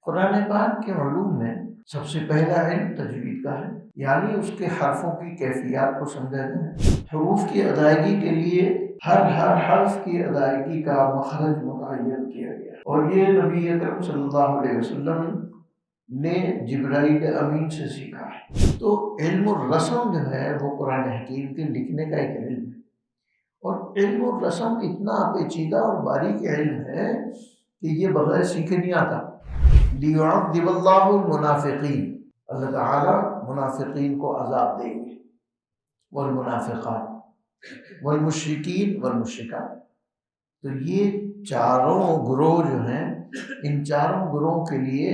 قرآن پاک کے علوم میں سب سے پہلا علم تجوید کا ہے، یعنی اس کے حرفوں کی کیفیات کو سمجھا جائے، حروف کی ادائیگی کے لیے ہر حرف کی ادائیگی کا مخرج متعین کیا گیا، اور یہ نبی اکرم صلی اللہ علیہ وسلم نے جبرائیل امین سے سیکھا ہے۔ تو علم الرسم جو ہے وہ قرآن حکیم کے لکھنے کا ایک علم ہے، اور علم الرسم اتنا پیچیدہ اور باریک علم ہے کہ یہ بغیر سیکھے نہیں آتا۔ لِيُعَذِّبَ اللَّهُ الْمُنَافِقِينَ، اللہ تعالیٰ منافقین کو عذاب دیں گے، والمنافقات والمشرکین والمشرکات۔ تو یہ چاروں گروہ جو ہیں، ان چاروں گروہوں کے لیے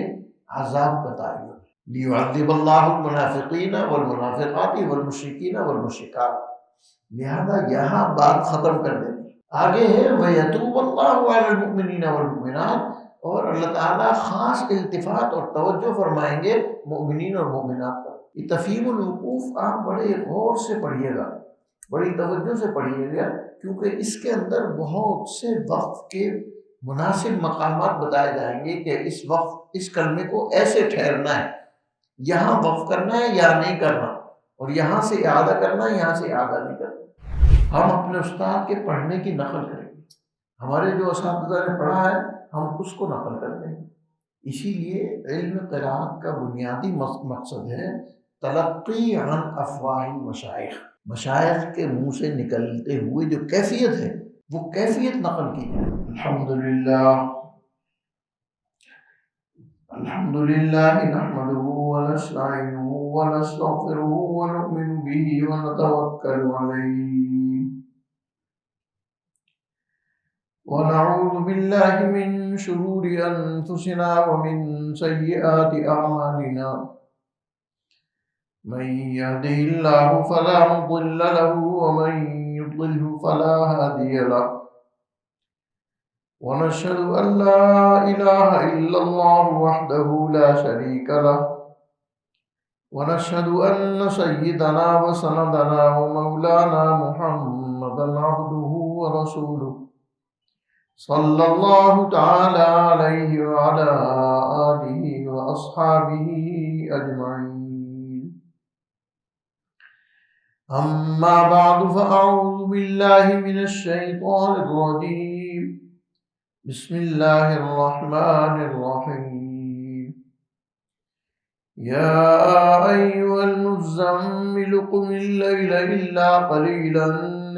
عذاب بتایا گیا۔ لِيُعَذِّبَ اللَّهُ الْمُنَافِقِينَ وَالْمُنَافِقَاتِ وَالْمُشْرِكِينَ وَالْمُشْرِكَاتِ۔ لہذا یہاں بات ختم کر دیں گے، آگے ہے وَيَتُوبَ اللَّهُ عَلَى الْمُؤْمِنِينَ وَالْمُؤْمِنَاتِ، اور اللہ تعالیٰ خاص التفات اور توجہ فرمائیں گے مومنین اور مومنات پر۔ یہ تفہیم الوقوف آپ بڑے غور سے پڑھیے گا، بڑی توجہ سے پڑھیے گا، کیونکہ اس کے اندر بہت سے وقف کے مناسب مقامات بتائے جائیں گے کہ اس وقت اس کلمے کو ایسے ٹھہرنا ہے، یہاں وقف کرنا ہے یا نہیں کرنا، اور یہاں سے اعادہ کرنا ہے، یہاں سے اعادہ نہیں کرنا۔ ہم اپنے استاد کے پڑھنے کی نقل کریں گے، ہمارے جو اساتذہ نے پڑھا ہے ہم اس کو نقل کرتے ہیں۔ اسی لیے علم قراءت کا بنیادی مقصد ہے تلقی عن افواہ المشائخ، مشائخ کے منہ سے نکلتے ہوئے جو کیفیت ہے وہ کیفیت نقل کی جائے۔ الحمدللہ نحمده ونستعینه ونستغفره ونؤمن به ونتوکل علیہ ونعوذ باللہ من شرور انفسنا ومن سیئات اعمالنا، من يهده الله فلا مضل له ومن يضلل فلا هادي له، ونشهد ان لا اله الا الله وحده لا شريك له، ونشهد ان سيدنا وسندنا ومولانا محمدا عبده ورسوله صلی اللہ تعالی علیہ وعلی آلہ واصحابہ اجمعین۔ اما بعد فاعوذ باللہ من الشیطان الرجیم، بسم اللہ الرحمن الرحیم۔ یا ایھا المزمل قم اللیل الا قلیلا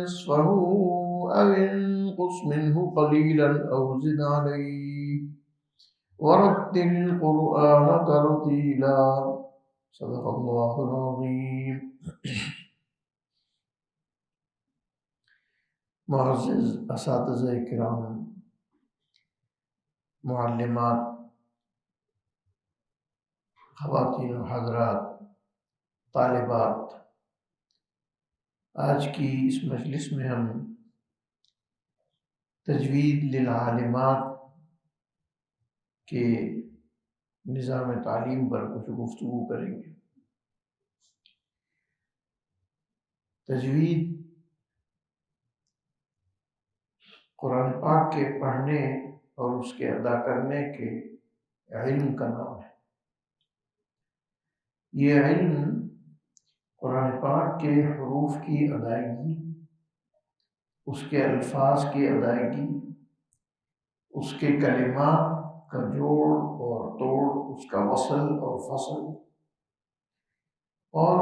نصفہ او انقص منه قلیلا او زد علیہ ورتل القرآن ترتیلا، صدق اللہ العظیم۔ معزز اساتذہ کرام، معلمات، خواتین و حضرات، طالبات، آج کی اس مجلس میں ہم تجوید للعالمات کے نظام تعلیم پر کچھ گفتگو کریں گے۔ تجوید قرآن پاک کے پڑھنے اور اس کے ادا کرنے کے علم کا نام ہے۔ یہ علم قرآن پاک کے حروف کی ادائیگی، اس کے الفاظ کی ادائیگی، اس کے کلمات کا جوڑ اور توڑ، اس کا وصل اور فصل، اور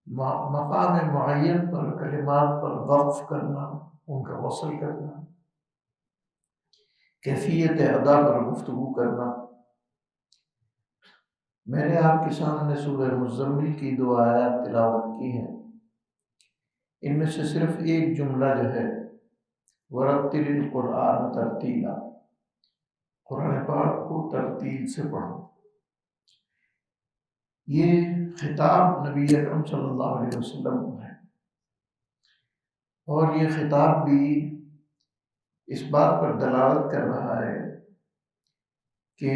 مقام معین پر کلمات پر وقف کرنا، ان کا وصل کرنا، کیفیت ادا پر گفتگو کرنا۔ میں نے آپ کے سامنے سورہ مزمل کی 2 آیات تلاوت کی ہیں، ان میں سے صرف ایک جملہ جو ہے وَرَتِّلِ الْقُرْآنَ تَرْتِیلًا، قرآن پاک کو ترتیل سے پڑھو۔ یہ خطاب نبی اکرم صلی اللہ علیہ وسلم کو ہے، اور یہ خطاب بھی اس بات پر دلالت کر رہا ہے کہ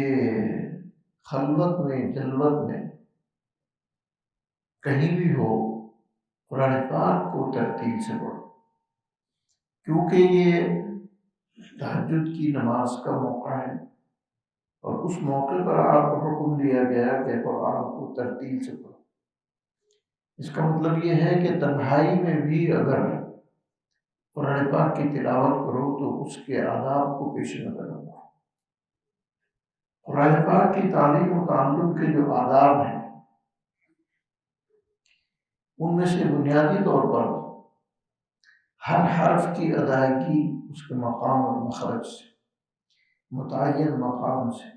خلوت میں، جلوت میں، کہیں بھی ہو، قرآن پاک کو ترتیل سے پڑھو، کیونکہ یہ تہجد کی نماز کا موقع ہے، اور اس موقع پر آپ کو حکم دیا گیا کہ قرآن کو ترتیل سے پڑھو۔ اس کا مطلب یہ ہے کہ تنہائی میں بھی اگر قرآن پاک کی تلاوت کرو تو اس کے آداب کو پیش نظر رکھو۔ قرآن پاک کی تعلیم و تعلم کے جو آداب ہیں ان میں سے بنیادی طور پر ہر حرف کی ادائیگی اس کے مقام اور مخرج سے، متعین مقام سے۔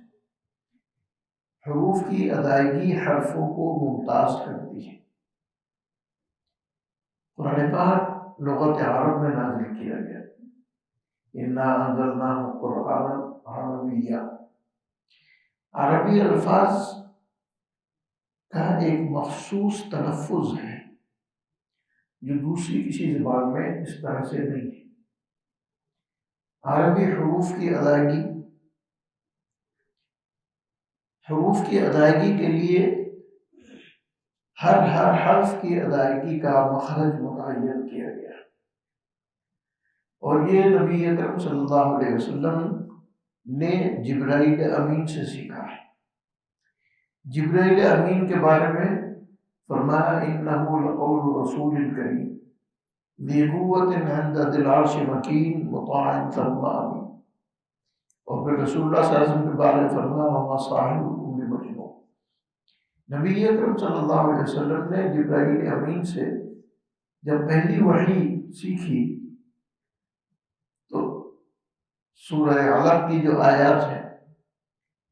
حروف کی ادائیگی حرفوں کو ممتاز کرتی ہے۔ قرآن پاک لغت عرب میں نازل کیا گیا، اِنَّا أَنزَلْنَاهُ قُرْآنًا عَرَبِيًّا۔ عربی الفاظ کا ایک مخصوص تلفظ ہے جو دوسری کسی زبان میں اس طرح سے نہیں ہے۔ عربی حروف کی ادائیگی کے لیے ہر حرف کی ادائیگی کا مخرج متعین کیا گیا، اور یہ نبی اکرم صلی اللہ علیہ وسلم نے جبرائیل امین سے سیکھا ہے۔ جبرائیل امین کے بارے میں فرمایا اِنَّهُ لَقَوْلُ رَسُولٍ كَرِيمٍ ذِي قُوَّةٍ عِندَ ذِي الْعَرْشِ مَكِينٍ مُطَاعٍ ثَمَّ أَمِينٍ۔ اور پھر رسول اللہ صلی اللہ علیہ وسلم کے بارے میں فرمایا وَمَا صَاحِبُكُم بِمَجْنُونٍ۔ نبی اکرم صلی اللہ علیہ وسلم نے جبرائیل امین سے جب پہلی وحی سیکھی تو سورہ علق کی جو آیات ہیں،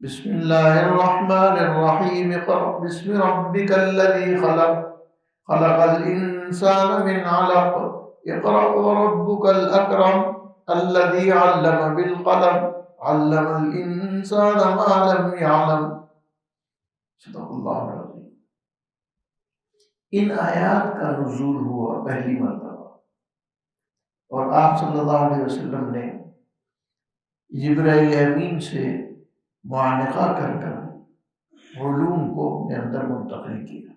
بسم اللہ الرحمن الرحیم اقرأ بسم ربک الذی خلق خلق الانسان من علق اقرأ وربک الاکرم الذی علم بالقلم علم الانسان ما لم يعلم۔ صدق اللہ العظیم۔ ان آیات کا نزول ہوا پہلی مرتبہ، اور آپ صلی اللہ علیہ وسلم نے جبرائیل امین سے معانقہ کر کر علوم کو اپنے اندر منتقل کیا۔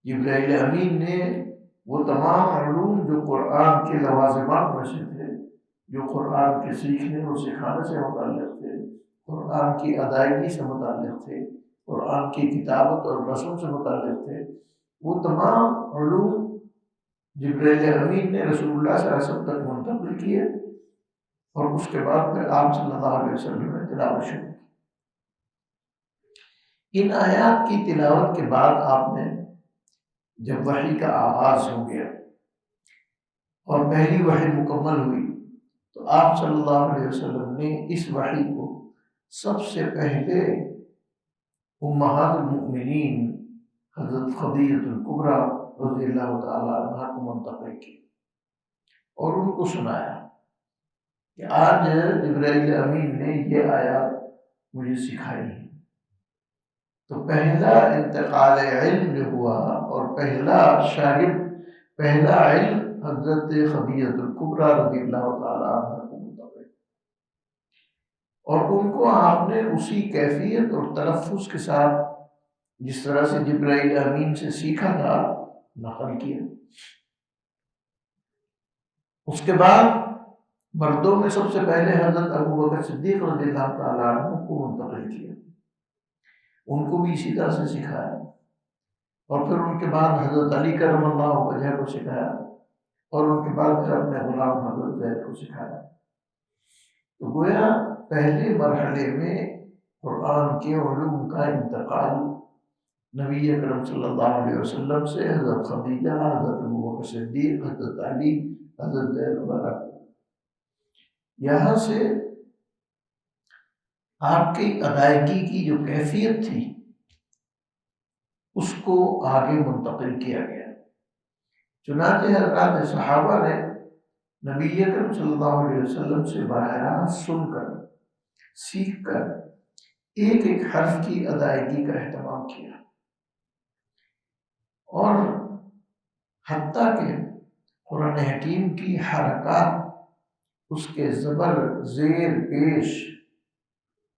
جبرائیل امین نے وہ تمام علوم جو قرآن کے لوازمات میں سے تھے، جو قرآن کے سیکھنے اور سکھانے سے متعلق تھے، قرآن کی ادائیگی سے متعلق تھے، قرآن کی کتابت اور رسم سے متعلق تھے، وہ تمام علوم جبرائیل امین نے رسول اللہ صلی اللہ علیہ وسلم تک منتقل کیے، اور اس کے بعد پھر آپ صلی اللہ علیہ وسلم نے تلاوت شروع کی۔ ان آیات کی تلاوت کے بعد آپ نے جب وحی کا آغاز ہو گیا اور پہلی وحی مکمل ہوئی تو آپ صلی اللہ علیہ وسلم نے اس وحی کو سب سے پہلے امہات المؤمنین حضرت خدیجہ الکبریٰ رضی اللہ تعالیٰ عنہا کو منتقل کی اور ان کو سنایا کہ آج جبرائیل امین نے یہ آیات مجھے سکھائی ہے۔ تو پہلا انتقال علم جو ہوا اور پہلا شاگرد، پہلا علم حضرت خدیجہ الکبریٰ رضی اللہ تعالیٰ عنہ کو منتقل، اور ان کو آپ نے اسی کیفیت اور تلفظ کے ساتھ جس طرح سے جبرائیل امین سے سیکھا تھا نقل کیا۔ اس کے بعد مردوں میں سب سے پہلے حضرت ابوبکر صدیق رضی اللہ تعالیٰ عنہ کو منتقل کیا، ان کو بھی اسی طرح سے سکھایا، اور پھر ان کے بعد حضرت علی کرم اللہ وجہ کو سکھایا، اور ان کے بعد پھر اپنے غلام حضرت زید کو سکھایا۔ تو گویا پہلے مرحلے میں قرآن کے علوم کا انتقال نبی اکرم صلی اللہ علیہ وسلم سے حضرت خدیجہ، حضرت ابوبکر صدیق، حضرت علی، حضرت زید وغیرہ، یہاں سے آپ کی ادائیگی کی جو کیفیت تھی اس کو آگے منتقل کیا گیا۔ چنانچہ حضرات صحابہ نے نبی اکرم صلی اللہ علیہ وسلم سے براہ راست سن کر، سیکھ کر ایک ایک حرف کی ادائیگی کا اہتمام کیا، اور حتیٰ کہ قرآن حکیم کی حرکات، اس کے زبر، زیر، پیش،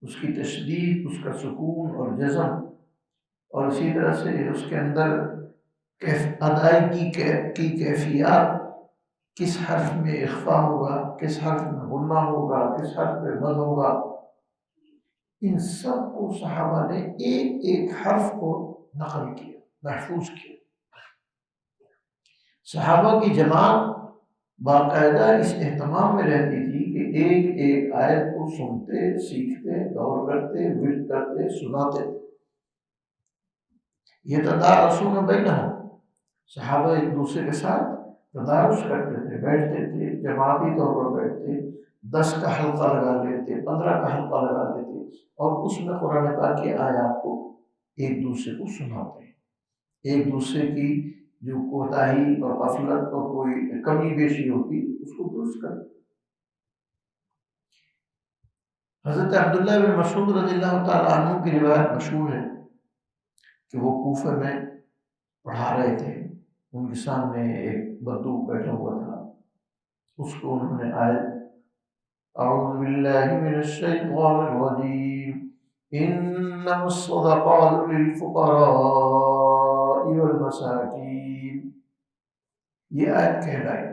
اس کی تشدید، اس کا سکون اور جزم، اور اسی طرح سے اس کے اندر ادائیگی کی کیفیات، کس حرف میں اخفا ہوگا، کس حرف میں غنہ ہوگا، کس حرف میں مد ہوگا، ان سب کو صحابہ نے ایک ایک حرف کو نقل کیا، محفوظ کیا۔ صحابہ کی جماعت باقاعدہ اس اہتمام میں رہتی تھی کہ ایک ایک آیت کو سنتے، سیکھتے، غور کرتے، ورد کرتے، سناتے۔ یہ تدارسون بینہم، صحابہ ایک دوسرے کے ساتھ تدارس کرتے تھے، بیٹھتے تھے، جماعتی طور پر بیٹھتے، 10 کا حلقہ لگا لیتے، 15 کا حلقہ لگا لیتے، اور اس میں قرآن پاک کی آیات کو ایک دوسرے کو سناتے ہیں، ایک دوسرے کی جو کوتاہی اور غفلت اور کوئی کمی بیشی ہوتی اس کو درست کرتے۔ حضرت عبداللہ بن مسعود رضی اللہ تعالیٰ عنہ کی روایت مشہور ہے کہ وہ کوفہ میں پڑھا رہے تھے، ان کے سامنے ایک بدو بیٹھا ہوا تھا، اس کو انہوں نے آیت اعوذ باللہ من الشیطان الرجیم انما الصدقات للفقراء والمساکین، یہ آیت کہلائی۔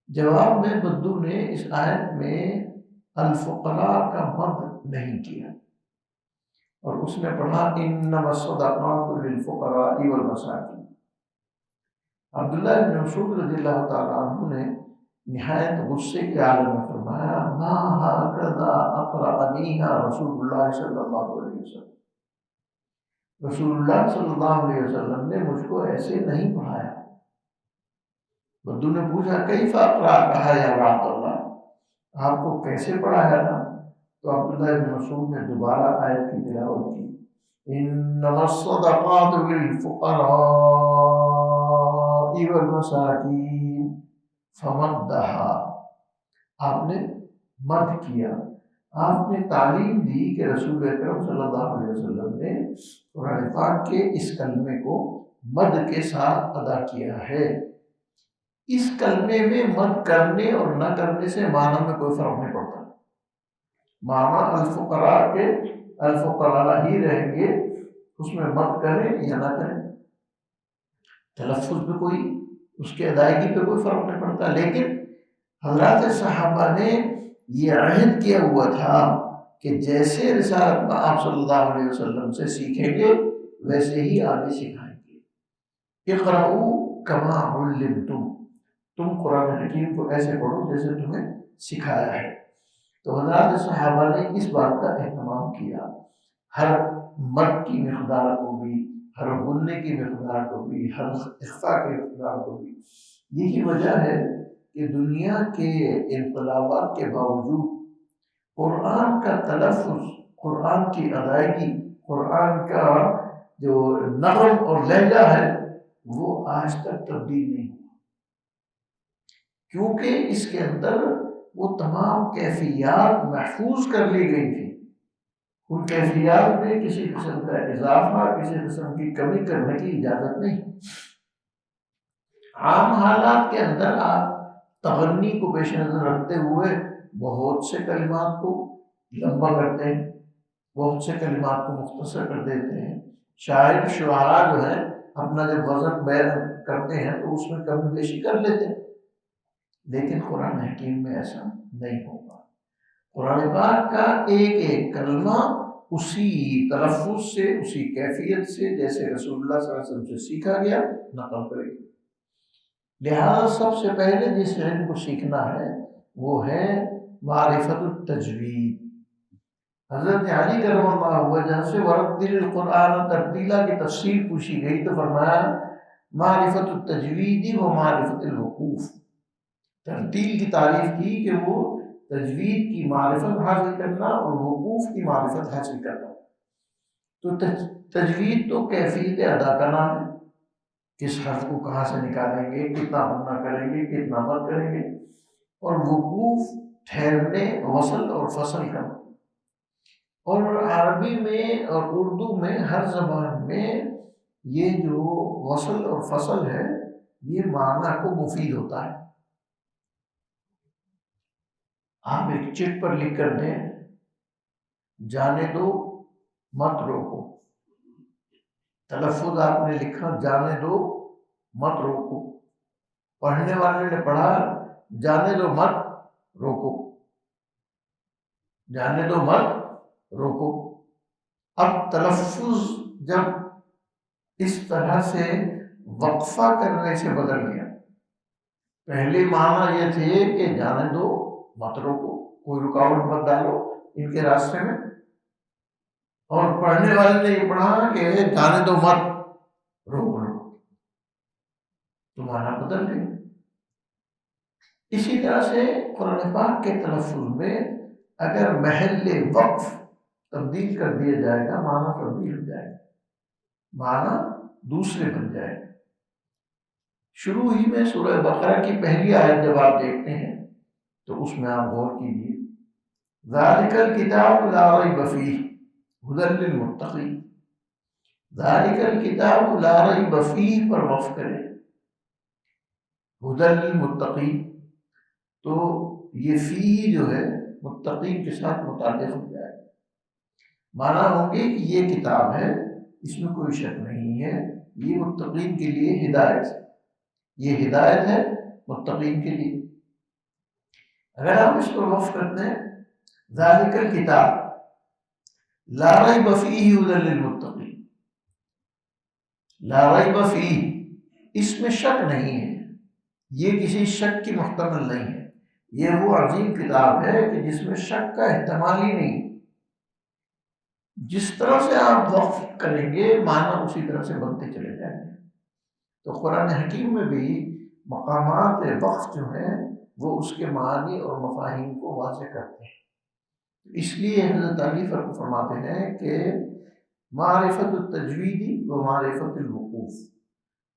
جواب میں بدو نے اس آیت میں الفقراء کا مد نہیں کیا، اور اس نے پڑھا انما الصدقات للفقراء والمساکین۔ عبداللہ بن مسعود رضی اللہ تعالیٰ عنہ نے نہایت غصے کے عالم میں فرمایا ما ہکذا اقرأنیہا رسول اللہ صلی اللہ علیہ وسلم، رسول اللہ صلی اللہ علیہ وسلم نے مجھ کو ایسے نہیں پڑھایا۔ بدو نے پوچھا کیف اقرأکھا یا عبداللہ، آپ کو کیسے پڑھایا تھا؟ تو عبداللہ بن مسعود نے دوبارہ آیت کی تلاوت کی انما الصدقات للفقراء والمساکین فمدھا، آپ نے مد کیا، آپ نے تعلیم دی کہ رسول اکرم صلی اللہ علیہ وسلم نے قرآن پاک کے اس کلمے کو مد کے ساتھ ادا کیا ہے۔ اس کلمے میں مد کرنے اور نہ کرنے سے معنی میں کوئی فرق نہیں پڑتا، معنی الفقراء کے الفقراء ہی رہیں گے، اس میں مد کریں یا نہ کریں، تلفظ پہ کوئی، اس کی ادائیگی پہ کوئی فرق نہیں پڑتا۔ لیکن حضرات صحابہ نے یہ عہد کیا ہوا تھا کہ جیسے رسالت میں آپ صلی اللہ علیہ وسلم سے سیکھیں گے ویسے ہی آگے سکھائیں گے۔ اقرؤوا کما علمتم، تم قرآن حکیم کو ایسے پڑھو جیسے تمہیں سکھایا ہے۔ تو حضرات صحابہ نے اس بات کا اہتمام کیا، ہر مد کی مقدار کو بھی، ہر غننے کی مقدار کو بھی، ہر اخفاء کی مقدار کو بھی۔ یہی وجہ ہے کہ دنیا کے انقلابات کے باوجود قرآن کا تلفظ، قرآن کی ادائیگی، قرآن کا جو نغم اور لہجہ ہے وہ آج تک تبدیل نہیں ہوا، کیونکہ اس کے اندر وہ تمام کیفیات محفوظ کر لی گئی تھی۔ ان کیفیات میں کسی قسم کا اضافہ، کسی قسم کی کمی کرنے کی اجازت نہیں۔ عام حالات کے اندر آپ تغنی کو پیش نظر رکھتے ہوئے بہت سے کلمات کو لمبا کرتے ہیں، بہت سے کلمات کو مختصر کر دیتے ہیں۔ شاعر شعراء جو ہیں اپنا جب وزن بیان کرتے ہیں تو اس میں کمی بیشی کر لیتے ہیں، لیکن قرآن حکیم میں ایسا نہیں ہوگا۔ قرآن پاک کا ایک ایک کلمہ اسی تلفظ سے، اسی کیفیت سے جیسے رسول اللہ صلی اللہ علیہ وسلم سے سیکھا گیا نقل کرے گا۔ لہذا سب سے پہلے جس علم کو سیکھنا ہے وہ ہے معرفت التجوید۔ حضرت علی کرم اللہ وجہ سے ورتل القرآن ترتیلا کی تفسیر پوچھی گئی تو فرمایا معرفت التجوید و معرفت الوقوف، ترتیل کی تعریف کی کہ وہ تجوید کی معرفت حاصل کرنا اور وقوف کی معرفت حاصل کرنا۔ تو تجوید تو کیفیت ادا کا نام ہے، کس حرف کو کہاں سے نکالیں گے، کتنا غنہ کریں گے، کتنا مد کریں گے، اور وقوف ٹھہرنے، وصل اور فصل کرنا۔ اور عربی میں اور اردو میں ہر زبان میں یہ جو وصل اور فصل ہے یہ معنی کو مفید ہوتا ہے۔ آپ ایک چٹ پر لکھ کر دیں جانے دو مت روکو، تلفظ آپ نے لکھا جانے دو مت روکو، پڑھنے والے نے پڑھا جانے دو مت روکو، جانے دو مت روکو۔ اب تلفظ جب اس طرح سے وقفہ کرنے سے بدل گیا، پہلے معنی یہ تھے کہ جانے دو مت روکو، کوئی رکاوٹ مت ڈالو ان کے راستے میں، اور پڑھنے والے نے یہ پڑھا کہ جانے دو مت روک لو، تو معنی بدل گئے۔ اسی طرح سے قرآن پاک کے تلفظ میں اگر محل وقف تبدیل کر دیا جائے گا، معنی تبدیل ہو جائے گا، معنی دوسرے بن جائے گا۔ شروع ہی میں سورہ بقرہ کی پہلی آیت جب آپ دیکھتے ہیں تو اس میں آپ غور کیجیے، ذالک الکتاب لا ریب فیہ ھدی للمتقین، ذالک الکتاب لا ریب فیہ پر وقف کریں، ھدی للمتقین، تو یہ فی جو ہے متقین کے ساتھ متعلق ہو جائے گا، مانا ہوں گے کہ یہ کتاب ہے، اس میں کوئی شک نہیں ہے، یہ متقین کے لیے ہدایت ہے، یہ ہدایت ہے متقین کے لیے۔ اگر آپ اس پر وقف کرتے ہیں ذالک الکتاب لا ریب فیہ ھدی للمتقین، لا ریب فیہ، اس میں شک نہیں ہے، یہ کسی شک کی محتمل نہیں ہے، یہ وہ عظیم کتاب ہے کہ جس میں شک کا احتمال ہی نہیں، جس طرح سے آپ وقف کریں گے معنی اسی طرح سے بنتے چلے جائیں گے۔ تو قرآن حکیم میں بھی مقامات وقف جو ہیں وہ اس کے معانی اور مفاہیم کو واضح کرتے ہیں، اس لیے حضرت علی فرماتے ہیں کہ معرفت التجوید و معرفت الوقوف،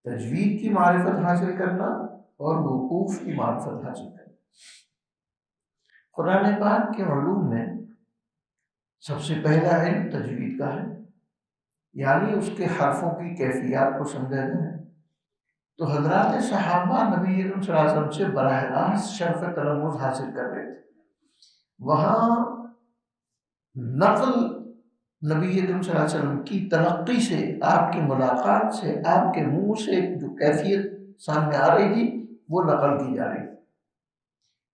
تجوید کی معرفت حاصل کرنا اور وقوف کی معرفت حاصل کرنا۔ قرآن پاک کے علوم میں سب سے پہلا علم تجوید کا ہے، یعنی اس کے حرفوں کی کیفیات کو سمجھا جائے۔ تو حضرات صحابہ نبی اکرم صلی اللہ علیہ وسلم سے براہ راست شرف تلفظ حاصل کر رہے تھے، وہاں نقل نبی اکرم صلی اللہ علیہ وسلم کی تلقی سے، آپ کی ملاقات سے، آپ کے منہ سے جو کیفیت سامنے آ رہی تھی وہ نقل کی جا رہی تھی،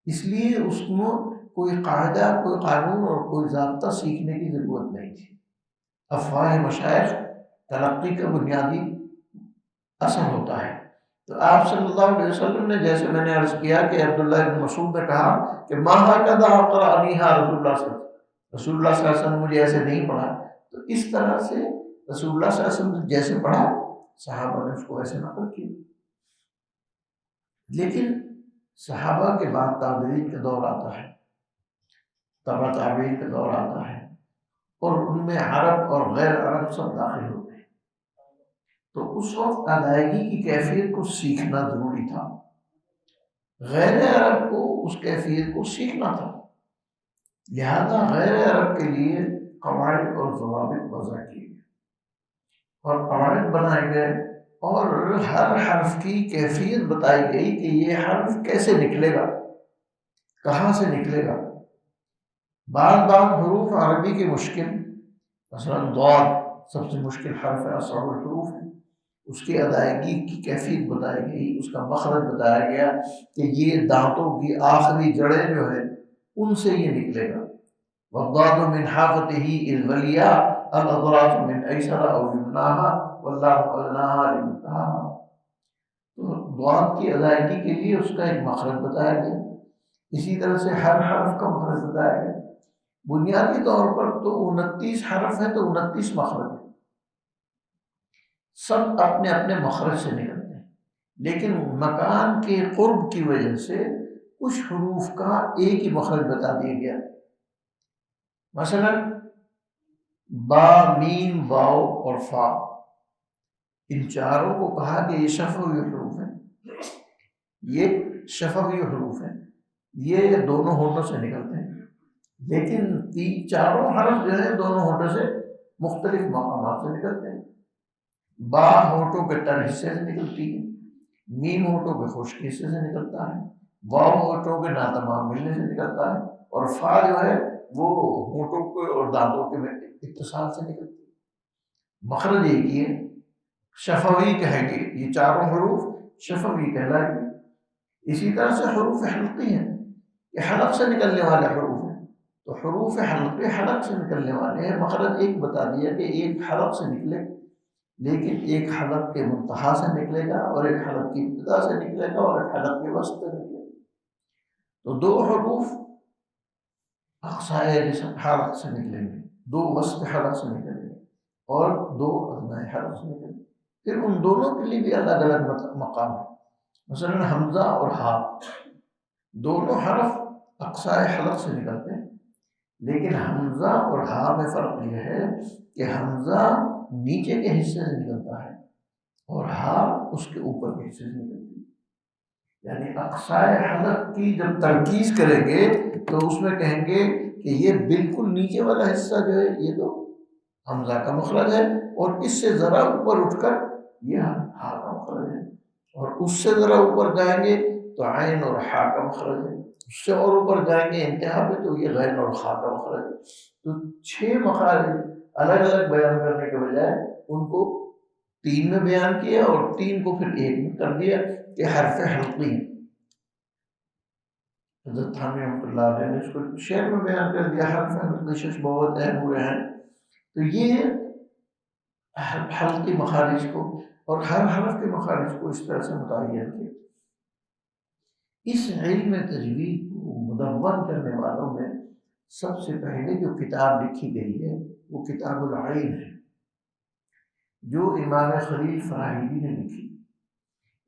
اس لیے اس کو کوئی قاعدہ، کوئی قانون اور کوئی ضابطہ سیکھنے کی ضرورت نہیں تھی۔ افواہ مشائخ تلقی کا بنیادی اصل ہوتا ہے۔ تو آپ صلی اللہ علیہ وسلم نے، جیسے میں نے عرض کیا کہ عبداللہ بن مسعود نے کہا کہ ما ھکذا اقرأنیھا رسول اللہ صلی اللہ علیہ وسلم، رسول اللہ صلی اللہ علیہ وسلم نے مجھے ایسے نہیں پڑھا، تو اس طرح سے رسول اللہ صلی اللہ علیہ وسلم نے جیسے پڑھا صحابہ نے اس کو ایسے نقل کیا۔ لیکن صحابہ کے بعد تابعین کا دور آتا ہے، تبع تابعین کا دور آتا ہے، اور ان میں عرب اور غیر عرب سب داخل ہوتے ہیں، تو اس وقت ادائیگی کی کیفیت کو سیکھنا ضروری تھا، غیر عرب کو اس کیفیت کو سیکھنا تھا، لہذا غیر عرب کے لیے قواعد اور ضوابط وضع کیے گئے اور قواعد بنائے گئے، اور ہر حرف کی کیفیت بتائی گئی کہ یہ حرف کیسے نکلے گا، کہاں سے نکلے گا۔ بعض حروف عربی کے مشکل، مثلا ضاد سب سے مشکل حرف ہے، اصعب الحروف ہے، اس کی ادائیگی کی کیفیت بتائی گئی، اس کا مخرج بتایا گیا کہ یہ دانتوں کی آخری جڑیں جو ہے ان سے یہ نکلے گا، والضاد من حافته العليا الاضراس من ايسر او يمناها واللام قلناها لمنتهاها۔ تو ضاد کی ادائیگی کے لیے اس کا ایک مخرج بتایا گیا، اسی طرح سے ہر حرف کا مخرج بتایا گیا۔ بنیادی طور پر تو 29 حرف ہے تو 29 مخرج ہے، سب اپنے اپنے مخرج سے نکلتے ہیں، لیکن مکان کے قرب کی وجہ سے کچھ حروف کا ایک ہی مخرج بتا دیا گیا، مثلا با، میم، واو اور فا، ان چاروں کو کہا کہ یہ شفوی حروف ہیں، یہ شفوی حروف ہیں، یہ دونوں ہونٹوں سے نکلتے ہیں، لیکن چاروں حرف جو ہیں دونوں ہونٹوں سے مختلف مقامات سے نکلتے ہیں۔ با ہونٹوں کے تر حصے سے نکلتی ہے، میم ہونٹوں کے خشک حصے سے نکلتا ہے، واو ہونٹوں کے ناتمام ملنے سے نکلتا ہے، اور فا جو ہے وہ ہونٹوں کے اور دانتوں کے اتصال سے نکلتی ہے۔ مخرج ایک ہی ہے، شفوی کہیں گے، یہ چاروں حروف شفوی کہلائیں گے، اسی طرح سے حروف حلقی ہیں، یہ حلق سے نکلنے والے حروف ہیں، تو حروف حلقی حلق سے نکلنے والے ہیں، مخرج ایک بتا دیا کہ ایک حلق سے نکلے، لیکن ایک حلق کے منتہا سے نکلے گا اور ایک حلق کی ابتدا سے نکلے گا اور ایک حلق کے وسط سے نکلے گا۔ تو دو حروف اقصائے حلق سے نکلیں گے، دو وسط حلق سے نکلیں گے اور دو ادنائے حلق سے نکلیں گے۔ پھر ان دونوں کے لیے بھی الگ الگ مقام ہے، مثلا حمزہ اور ہا، دونوں حرف اقصائے حلق سے نکلتے ہیں، لیکن حمزہ اور ہا میں فرق یہ ہے کہ حمزہ نیچے کے حصے سے نکلتا ہے اور ہا اس کے اوپر کے حصے سے نکلتی ہے۔ یعنی اقصائے حلق کی جب ترکیز کریں گے تو اس میں کہیں گے کہ یہ بالکل نیچے والا حصہ جو ہے یہ تو حمزہ کا مخرج ہے، اور اس سے ذرا اوپر اٹھ کر یہ ہا کا مخرج ہے، اور اس سے ذرا اوپر جائیں گے تو عین اور ہا کا مخرج ہے، اس سے اور اوپر جائیں گے انتہا پہ تو یہ غین اور خا کا مخرج ہے۔ تو 6 مخارج الگ الگ بیان کرنے کے بجائے ان کو 3 میں بیان کیا اور 3 کو پھر 1 میں کر دیا کہ حرف حلقی ہیں۔ حضرت تھانوی رحمۃ اللہ علیہ نے اس کو شعر میں بیان کر دیا، حرف حلقی شش بہت اہم ہوئے ہیں۔ تو یہ حلقی مخارج کو اور ہر حرف کے مخارج کو اس طرح سے متعین کیا۔ اس علم تجوید کو مدون کرنے والوں میں سب سے پہلے جو کتاب لکھی گئی ہے وہ کتاب العین ہے، جو امام خلیل فراہیدی نے لکھی۔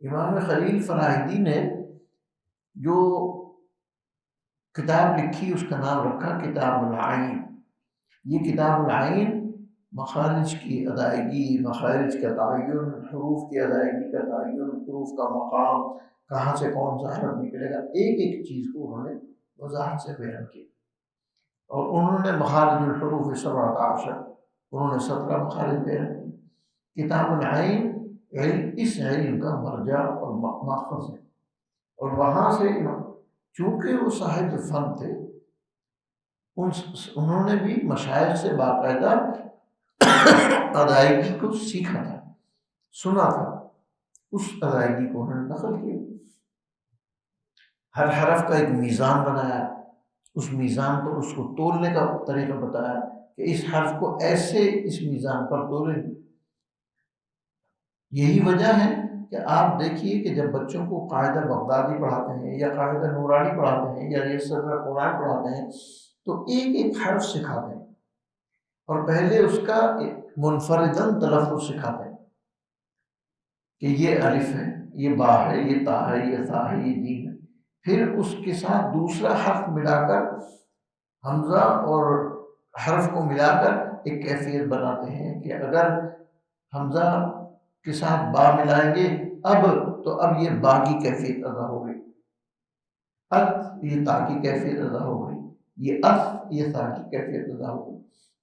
امام خلیل فراہیدی نے جو کتاب لکھی اس کا نام رکھا کتاب العین۔ یہ کتاب العین مخارج کی ادائیگی، مخارج کا تعین، حروف کی ادائیگی کا تعین، حروف کا مقام، کہاں سے کون سا حرف نکلے گا، ایک ایک چیز کو انہوں نے وضاحت سے بیان کیا۔ اور انہوں نے مخارج الحروف 17 انہوں نے 17 مخارج بیان کی۔ کتاب العین اس علم کا مرجع اور ماخذ ہے، اور وہاں سے چونکہ وہ صاحب فن تھے، انہوں نے بھی مشائخ سے باقاعدہ ادائیگی کو سیکھا تھا، سنا تھا، اس ادائیگی کو انہوں نے نقل کیا، ہر حرف کا ایک میزان بنایا، اس میزان پر اس کو تولنے کا طریقہ بتایا کہ اس حرف کو ایسے اس میزان پر تولیں۔ یہی وجہ ہے کہ آپ دیکھیے کہ جب بچوں کو قاعدہ بغدادی پڑھاتے ہیں یا قاعدہ نورانی پڑھاتے ہیں یا ریاست قرآن پڑھاتے ہیں تو ایک ایک حرف سکھاتے ہیں اور پہلے اس کا منفرداً تلفظ سکھاتے ہیں کہ یہ الف ہے، یہ با ہے، یہ تا ہے، یہ ثا ہے، یہ جیم ہے، پھر اس کے ساتھ دوسرا حرف ملا کر حمزہ اور حرف کو ملا کر ایک کیفیت بناتے ہیں کہ اگر حمزہ کے ساتھ با ملائیں گے تو اب یہ با کی کیفیت ادا ہو گئی، یہ تا کی کیفیت ادا ہو گئی، یہ یہ ثا کی کیفیت ادا ہو گئی۔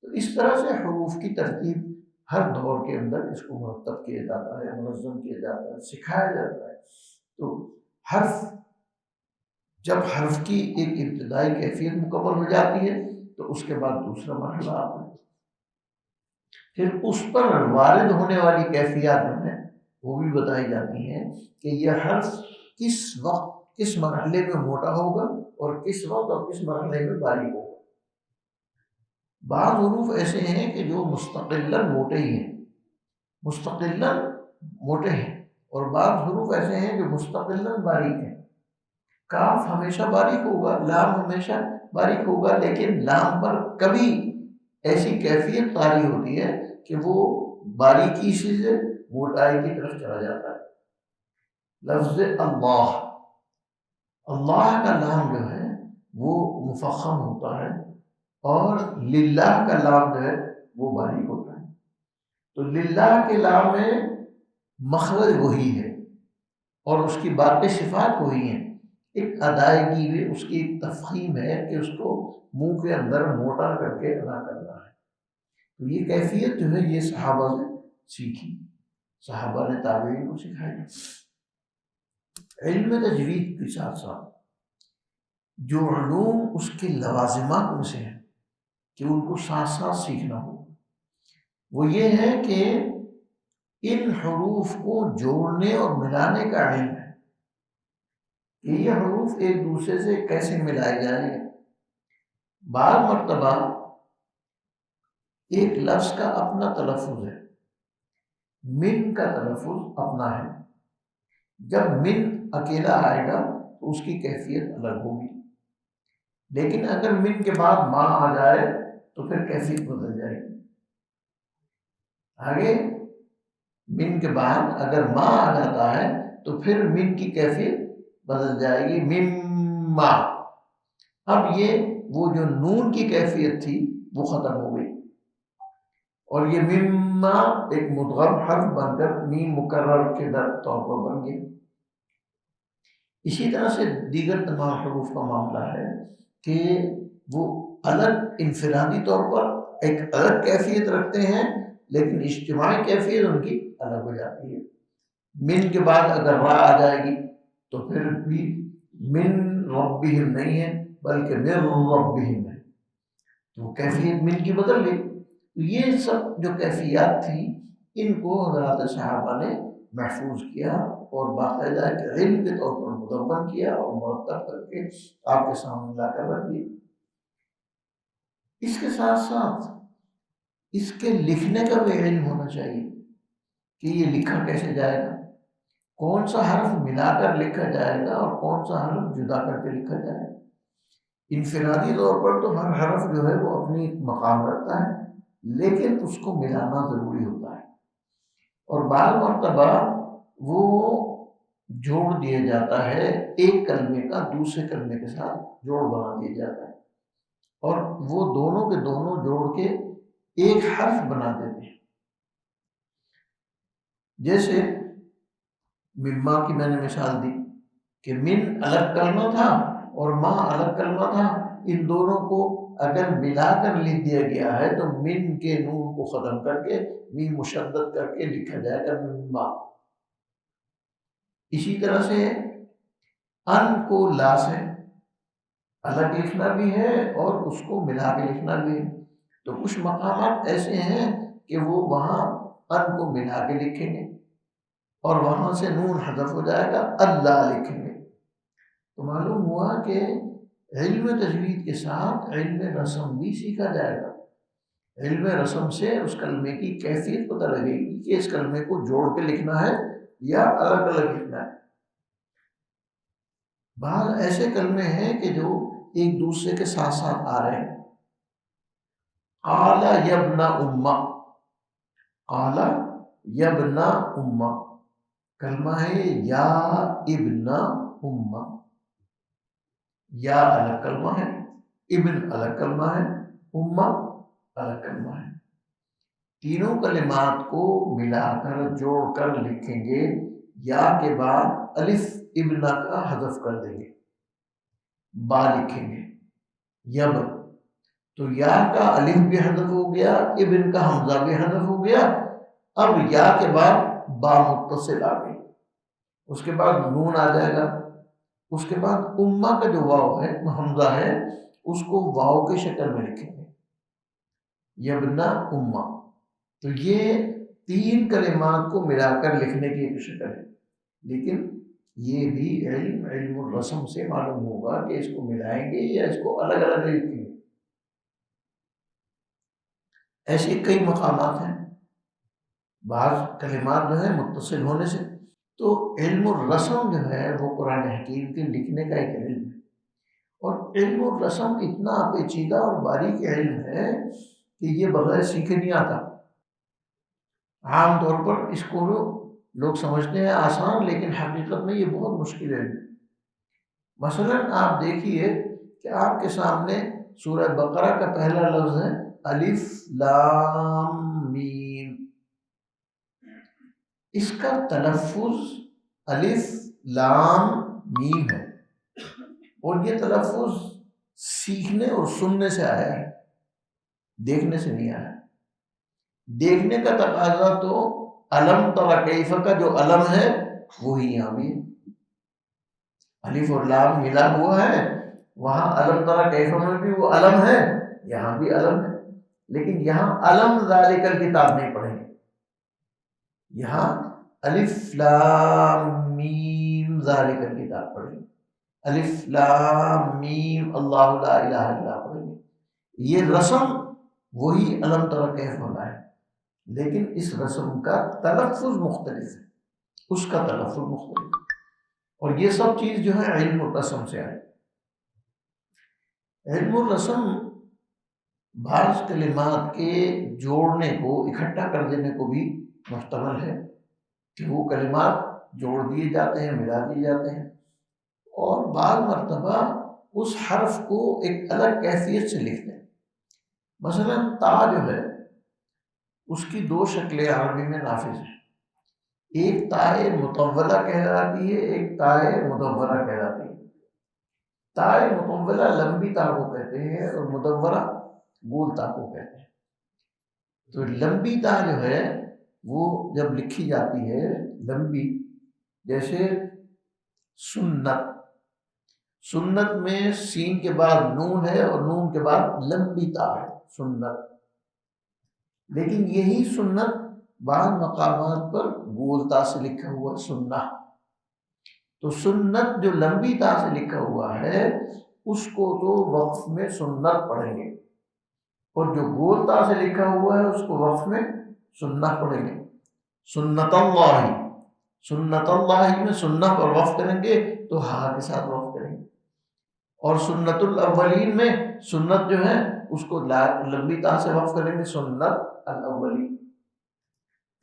تو اس طرح سے حروف کی ترتیب ہر دور کے اندر اس کو مرتب کیا جاتا ہے، منظم کیا جاتا ہے، سکھایا جاتا ہے۔ تو جب حرف کی ایک ابتدائی کیفیت مکمل ہو جاتی ہے تو اس کے بعد دوسرا مرحلہ آتا ہے، پھر اس پر وارد ہونے والی کیفیات جو ہیں وہ بھی بتائی جاتی ہیں کہ یہ حرف کس وقت کس مرحلے میں موٹا ہوگا اور کس وقت اور کس مرحلے میں باریک ہوگا۔ بعض حروف ایسے ہیں کہ جو مستقلاً موٹے ہی ہیں، مستقلاً موٹے ہیں، اور بعض حروف ایسے ہیں جو مستقلاً باریک ہیں۔ کاف ہمیشہ باریک ہوگا، لام ہمیشہ باریک ہوگا، لیکن لام پر کبھی ایسی کیفیت طاری ہوتی ہے کہ وہ باریکی سے موٹائی کی طرف چلا جاتا ہے۔ لفظ اللہ، اللہ کا لام جو ہے وہ مفخم ہوتا ہے اور للہ کا لام جو ہے وہ باریک ہوتا ہے۔ تو للہ کے لام میں مخرج وہی ہے اور اس کی باقی صفات وہی ہیں، ایک ادائیگی میں اس کی ایک تفخیم ہے کہ اس کو منہ کے اندر موٹا کر کے ادا کرنا ہے۔ تو یہ کیفیت جو ہے یہ صحابہ سے سیکھی، صحابہ نے تابعین کو سکھائی۔ علم تجوید کے ساتھ ساتھ جو علوم اس کے لوازمات میں سے ہیں کہ ان کو ساتھ ساتھ سیکھنا ہو، وہ یہ ہے کہ ان حروف کو جوڑنے اور ملانے کا علم ہے کہ یہ حروف ایک دوسرے سے کیسے ملائے جائیں گے۔ بعض مرتبہ ایک لفظ کا اپنا تلفظ ہے، من کا تلفظ اپنا ہے، جب من اکیلا آئے گا تو اس کی کیفیت الگ ہوگی، لیکن اگر من کے بعد ما آ جائے تو پھر کیفیت بدل جائے گی۔ آگے من کے بعد اگر ما آ جاتا ہے تو پھر من کی کیفیت بدل جائے گی، مما۔ اب یہ وہ جو نون کی کیفیت تھی وہ ختم ہو گئی، اور یہ مما ایک مدغم حرف بن کر میم مکرر کے طور پر بن گیا۔ اسی طرح سے دیگر تمام حروف کا معاملہ ہے کہ وہ الگ انفرادی طور پر ایک الگ کیفیت رکھتے ہیں، لیکن اجتماعی کیفیت ان کی الگ ہو جاتی ہے۔ من کے بعد اگر را آ جائے گی تو پھر بھی من ربہم نہیں ہے بلکہ من ربہم ہے، تو کیفیت من کی بدل گئی۔ یہ سب جو کیفیات تھی ان کو حضرات صحابہ نے محفوظ کیا اور باقاعدہ علم کے طور پر مدون کیا اور مرتب کر کے آپ کے سامنے لا کر رکھ دیا۔ اس کے ساتھ ساتھ اس کے لکھنے کا بھی علم ہونا چاہیے کہ یہ لکھا کیسے جائے گا، کون سا حرف ملا کر لکھا جائے گا اور کون سا حرف جدا کر کے لکھا جائے گا۔ انفرادی طور پر تو ہر حرف جو ہے وہ اپنی مقام رکھتا ہے، لیکن اس کو ملانا ضروری ہوتا ہے، اور بعض مرتبہ وہ جوڑ دیا جاتا ہے، ایک کلمے کا دوسرے کلمے کے ساتھ جوڑ بنا دیا جاتا ہے، اور وہ دونوں کے دونوں جوڑ کے ایک حرف بنا دیتے ہیں۔ جیسے مما کی میں نے مثال دی کہ من الگ کلمہ تھا اور ما الگ کلمہ تھا، ان دونوں کو اگر ملا کر لکھ دیا گیا ہے تو من کے نون کو ختم کر کے میم مشدد کر کے لکھا جائے گا مما۔ اسی طرح سے ان کو لا سے الگ لکھنا بھی ہے اور اس کو ملا کے لکھنا بھی ہے، تو کچھ مقامات ایسے ہیں کہ وہ وہاں ان کو ملا کے لکھیں گے اور وہاں سے نون حذف ہو جائے گا، اللہ لکھیں گے۔ تو معلوم ہوا کہ علم تجوید کے ساتھ علم رسم بھی سیکھا جائے گا۔ علم رسم سے اس کلمے کی کیفیت پتہ لگے گی کہ اس کلمے کو جوڑ کے لکھنا ہے یا الگ الگ لکھنا ہے۔ بعض ایسے کلمے ہیں کہ جو ایک دوسرے کے ساتھ ساتھ آ رہے ہیں۔ قال یبن امہ، قال یبن امہ کلمہ ہے، یا ابن امہ، یا الگ کلمہ ہے، ابن الگ کلمہ ہے، امہ الگ کلمہ ہے۔ تینوں کلمات کو ملا کر جوڑ کر لکھیں گے، یا کے بعد الف ابن کا حذف کر دیں گے، با لکھیں گے یب، تو یا کا الف بھی حذف ہو گیا، ابن کا حمزہ بھی حذف ہو گیا، اب یا کے بعد با متصل آ گئی، اس کے بعد نون آ جائے گا، اس کے بعد امہ کا جو واو ہے حمزہ ہے اس کو واو کی شکل میں لکھیں گے، یبنا امہ۔ تو یہ تین کلمات کو ملا کر لکھنے کی ایک شکل ہے، لیکن یہ بھی علم الرسم سے معلوم ہوگا کہ اس کو ملائیں گے یا اس کو الگ الگ لکھیں گے۔ ایسے کئی مقامات ہیں، بعض کلمات جو ہیں متصل ہونے سے، تو علم الرسم جو ہے وہ قرآن حکیم کے لکھنے کا ایک علم ہے، اور علم الرسم اتنا پیچیدہ اور باریک علم ہے کہ یہ بغیر سیکھے نہیں آتا۔ عام طور پر اس کو لوگ سمجھتے ہیں آسان، لیکن حقیقت میں یہ بہت مشکل ہے۔ مثلا آپ دیکھیے کہ آپ کے سامنے سورہ بقرہ کا پہلا لفظ ہے الف لام میم، اس کا تلفظ الف لام میم ہے، اور یہ تلفظ سیکھنے اور سننے سے آیا ہے، دیکھنے سے نہیں آیا۔ دیکھنے کا تقاضا تو علم تر کیف کا جو علم ہے وہی یہاں بھی ہے، الف اور لام ملا ہوا ہے، وہاں علم تر کیف میں بھی وہ علم ہے، یہاں بھی علم ہے، لیکن یہاں علم ذالک الکتاب نہیں پڑھیں گے، یہاں الف لام میم ذالک الکتاب پڑھیں گے۔ الف لام میم اللہ لا الہ الا پڑھیں گے. یہ رسم وہی علم تر کیف ہونا ہے، لیکن اس رسم کا تلفظ مختلف ہے، اس کا تلفظ مختلف ہے. اور یہ سب چیز جو ہے علم الرسم سے آئی. علم الرسم بعض کلمات کے جوڑنے کو، اکٹھا کر دینے کو بھی محتمل ہے کہ وہ کلمات جوڑ دیے جاتے ہیں، ملا دیے جاتے ہیں، اور بعض مرتبہ اس حرف کو ایک الگ کیفیت سے لکھتے ہیں. مثلا تا جو ہے اس کی دو شکلیں عربی میں نافذ ہیں. ایک تائے مطولہ کہلاتی ہے، ایک تائے مدورہ کہلاتی ہے. تائے مطولہ لمبی تا کو کہتے ہیں اور مدورہ گول تا کو کہتے ہیں. تو لمبی تا جو ہے وہ جب لکھی جاتی ہے لمبی، جیسے سنت، سنت میں سین کے بعد نون ہے اور نون کے بعد لمبی تا ہے سنت. لیکن یہی سنت بعض مقامات پر گول تا سے لکھا ہوا سنہ. تو سنت جو لمبی تا سے لکھا ہوا ہے اس کو تو وقف میں سنت پڑھیں گے، اور جو گول تا سے لکھا ہوا ہے اس کو وقف میں سنہ پڑھیں گے. سنت اللہ، سنت اللہ میں سنہ پر وقف کریں گے تو ہا کے ساتھ وقف کریں گے. اور سنت الاولین میں سنت جو ہے اس کو لمبی تا سے وقف کریں گے، سنت الاولین.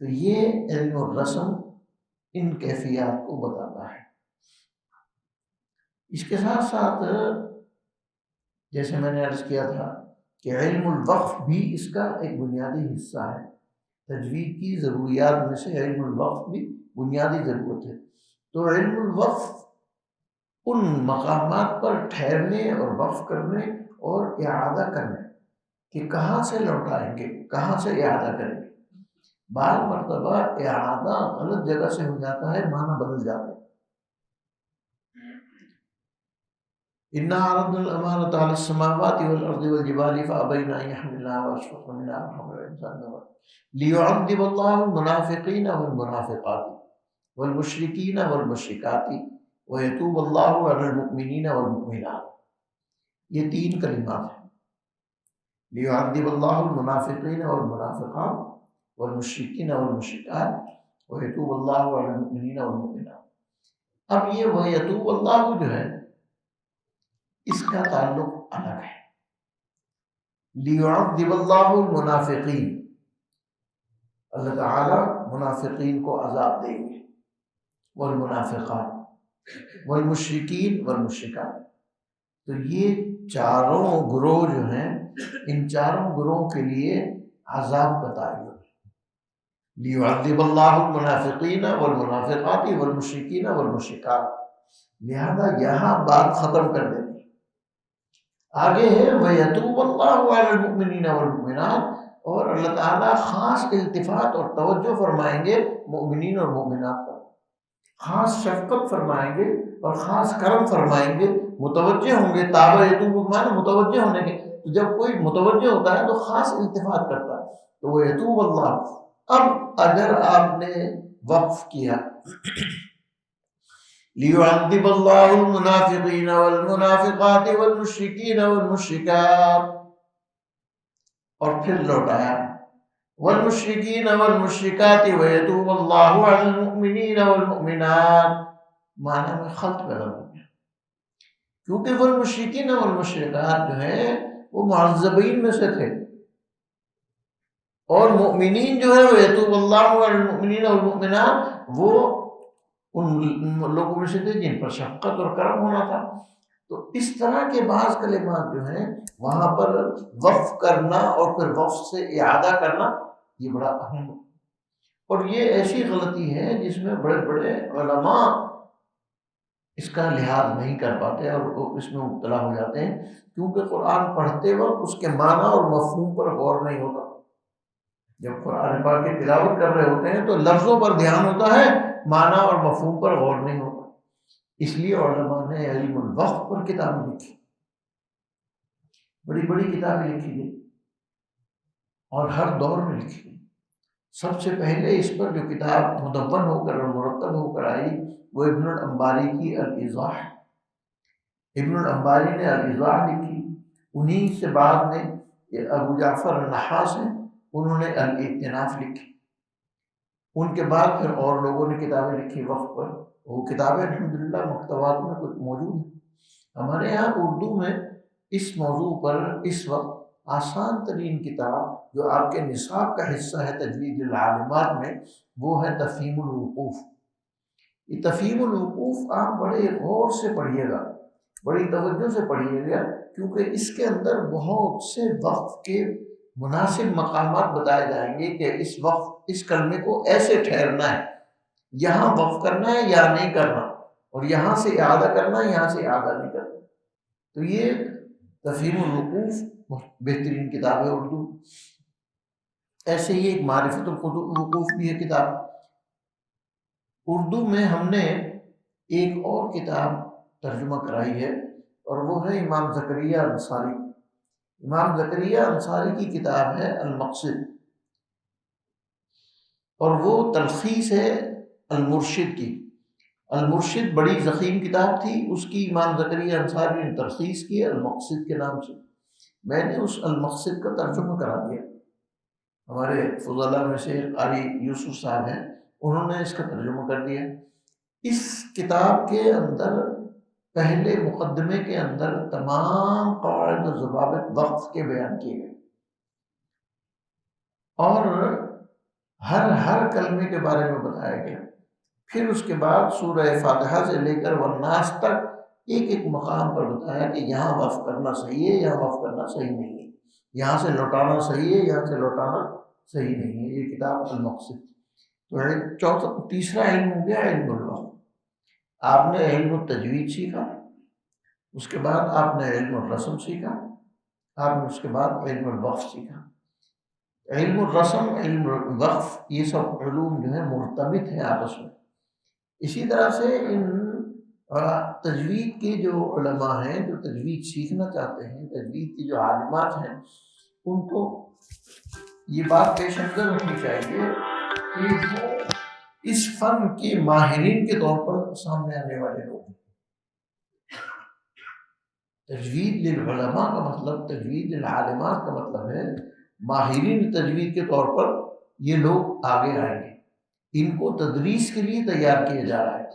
تو یہ علم الرسم ان کیفیات کو بتاتا ہے. اس کے ساتھ ساتھ جیسے میں نے عرض کیا تھا کہ علم الوقف بھی اس کا ایک بنیادی حصہ ہے. تجوید کی ضروریات میں سے علم الوقف بھی بنیادی ضرورت ہے. تو علم الوقف ان مقامات پر ٹھہرنے اور وقف کرنے اور اعادہ کرنے کہ کہاں سے لوٹائیں گے، کہاں سے اعادہ کریں گے. بعض مرتبہ اعادہ غلط جگہ سے ہو جاتا ہے، معنی بدل جاتے ہیں. اِنَّا عَرَضْنَا الْأَمَانَةَ عَلَى السَّمَاوَاتِ وَالْأَرْضِ وَالْجِبَالِ فَأَبَيْنَ أَن يَحْمِلْنَهَا وَأَشْفَقْنَ مِنْهَا وَحَمَلَهَا الْإِنسَانُ لِيُعَذِّبَ اللَّهُ الْمُنَافِقِينَ وَالْمُنَافِقَاتِ وَالْمُشْرِكِينَ وَالْمُشْرِكَاتِ وَيَتُوبَ اللَّهُ عَلَى الْمُؤْمِنِينَ وَالْمُؤْمِنَاتِ. یہ تین کلمات ہیں، لِيُعَذِّبَ اللَّهُ الْمُنَافِقِينَ وَالْمُنَافِقَاتِ وَالْمُشْرِكِينَ وَالْمُشْرِكَاتِ وَيَتُوبَ اللَّهُ عَلَى الْمُؤْمِنِينَ وَالْمُؤْمِنَاتِ. اب یہ وَيَتُوبَ اللَّهُ جو ہے اس کا تعلق الگ ہے. لِيُعَذِّبَ اللَّهُ الْمُنَافِقِينَ، اللہ تعالیٰ منافقین کو عذاب دیں گے. والمنافقات والمشرکین والمشرکات. تو یہ چاروں گروہ جو ہیں، ان چاروں گروہوں کے لیے عذاب بتائے گئے. لِيُعَذِّبَ اللَّهُ الْمُنَافِقِينَ وَالْمُنَافِقَاتِ وَالْمُشْرِكِينَ وَالْمُشْرِكَاتِ. لہذا یہاں بات ختم کر دیں. آگے ہے وَيَتُوبَ اللَّهُ عَلَى الْمُؤْمِنِينَ وَالْمُؤْمِنَاتِ، اور اللہ تعالیٰ خاص التفات اور توجہ فرمائیں گے مؤمنین اور مؤمنات پر، خاص شفقت فرمائیں گے اور خاص کرم فرمائیں گے. متوجہ ہوں گے، تابع یتوب معنی متوجہ ہونے کے. تو جب کوئی متوجہ ہوتا ہے تو خاص التفات کرتا ہے. تو وہ یتوب اللہ. اب اگر آپ نے وقف کیا لِيُعَذِّبَ اللَّهُ الْمُنَافِقِينَ وَالْمُنَافِقَاتِ وَالْمُشْرِكِينَ وَالْمُشْرِكَاتِ، اور پھر لوٹایا وَالْمُشْرِكِينَ وَالْمُشْرِكَاتِ وَيَتُوبَ اللَّهُ عَلَى الْمُؤْمِنِينَ وَالْمُؤْمِنَاتِ، معنی میں خلط پیدا ہو گیا. کیونکہ والمشرکین والمشرکات جو ہیں وہ معذبین میں سے تھے، اور مؤمنین جو ہے وَيَتُوبَ اللَّهُ عَلَى الْمُؤْمِنِينَ وَالْمُؤْمِنَاتِ وہ ان لوگوں میں سے تھے جن پر شفقت اور کرم ہونا تھا. تو اس طرح کے بعض کلمات جو ہیں وہاں پر وقف کرنا اور پھر وقف سے اعادہ کرنا یہ بڑا اہم ہے. اور یہ ایسی غلطی ہے جس میں بڑے بڑے علماء اس کا لحاظ نہیں کر پاتے اور وہ اس میں مبتلا ہو جاتے ہیں، کیونکہ قرآن پڑھتے وقت اس کے معنی اور مفہوم پر غور نہیں ہوتا. جب قرآن پاک کی تلاوت کر رہے ہوتے ہیں تو لفظوں پر دھیان ہوتا ہے، معنی اور مفہوم پر غور نہیں ہوتا. اس لیے علماء نے علم الوقف پر کتابیں لکھی، بڑی بڑی کتابیں لکھی گئی اور ہر دور میں لکھی گئی. سب سے پہلے اس پر جو کتاب مدون ہو کر اور مرتب ہو کر آئی وہ ابن الانباری کی الایضاح. ابن الانباری نے الاضاء لکھی، انہی سے بعد میں ابو جعفر النحاس ہیں، انہوں نے الاعتناف لکھی، ان کے بعد پھر اور لوگوں نے کتابیں لکھی وقت پر، وہ کتابیں الحمدللہ مکتبات میں کچھ موجود ہیں۔ ہمارے یہاں اردو میں اس موضوع پر اس وقت آسان ترین کتاب جو آپ کے نصاب کا حصہ ہے تجوید العالمات میں، وہ ہے تفہیم الوقوف۔ یہ تفہیم الوقوف آپ بڑے غور سے پڑھیے گا، بڑی توجہ سے پڑھیے گا، کیونکہ اس کے اندر بہت سے وقف کے مناسب مقامات بتائے جائیں گے کہ اس وقت اس کلمے کو ایسے ٹھہرنا ہے، یہاں وقف کرنا ہے یا نہیں کرنا، اور یہاں سے اعادہ کرنا ہے، یہاں سے اعادہ نہیں کرنا۔ تو یہ تفہیم الوقوف بہترین کتاب ہے اردو۔ ایسے ہی ایک معرفت الوقوف بھی ہے کتاب۔ اردو میں ہم نے ایک اور کتاب ترجمہ کرائی ہے، اور وہ ہے امام زکریا انصاری۔ امام زکریا انصاری کی کتاب ہے المقصد، اور وہ تلخیص ہے المرشد کی۔ المرشد بڑی ضخیم کتاب تھی، اس کی امام زکریا انصاری نے تلخیص کی المقصد کے نام سے۔ میں نے اس المقصد کا ترجمہ کرا دیا، ہمارے فضلاء میں سے قاری یوسف صاحب ہیں، انہوں نے اس کا ترجمہ کر دیا۔ اس کتاب کے اندر پہلے مقدمے کے اندر تمام قواعد و ضوابط وقف کے بیان کیے گئے، اور ہر کلمے کے بارے میں بتایا گیا۔ پھر اس کے بعد سورہ فاتحہ سے لے کر والناس تک ایک ایک مقام پر بتایا کہ یہاں وقف کرنا صحیح ہے، یہاں وقف کرنا صحیح نہیں ہے، یہاں سے لوٹانا صحیح ہے، یہاں سے لوٹانا صحیح نہیں ہے۔ یہ کتاب المقصد۔ تو تیسرا علم ہو گیا علم الوقف۔ آپ نے علم التجوید سیکھا، اس کے بعد آپ نے علم الرسم سیکھا، آپ نے اس کے بعد علم الوقف سیکھا۔ علم الرسم، علم الوقف، یہ سب علوم جو ہیں مرتبط ہیں آپس میں۔ اسی طرح سے ان تجوید کے جو علماء ہیں، جو تجوید سیکھنا چاہتے ہیں، تجوید کی جو عالمات ہیں، ان کو یہ بات پیش نظر رکھنی چاہیے کہ وہ اس فن کے ماہرین کے طور پر سامنے آنے والے لوگ ہیں۔ تجوید للعلماء کا مطلب، تجوید للعالمات کا مطلب ہے ماہرین تجوید کے طور پر یہ لوگ آگے آئیں گے۔ ان کو تدریس کے لیے تیار کیا جا رہا ہے،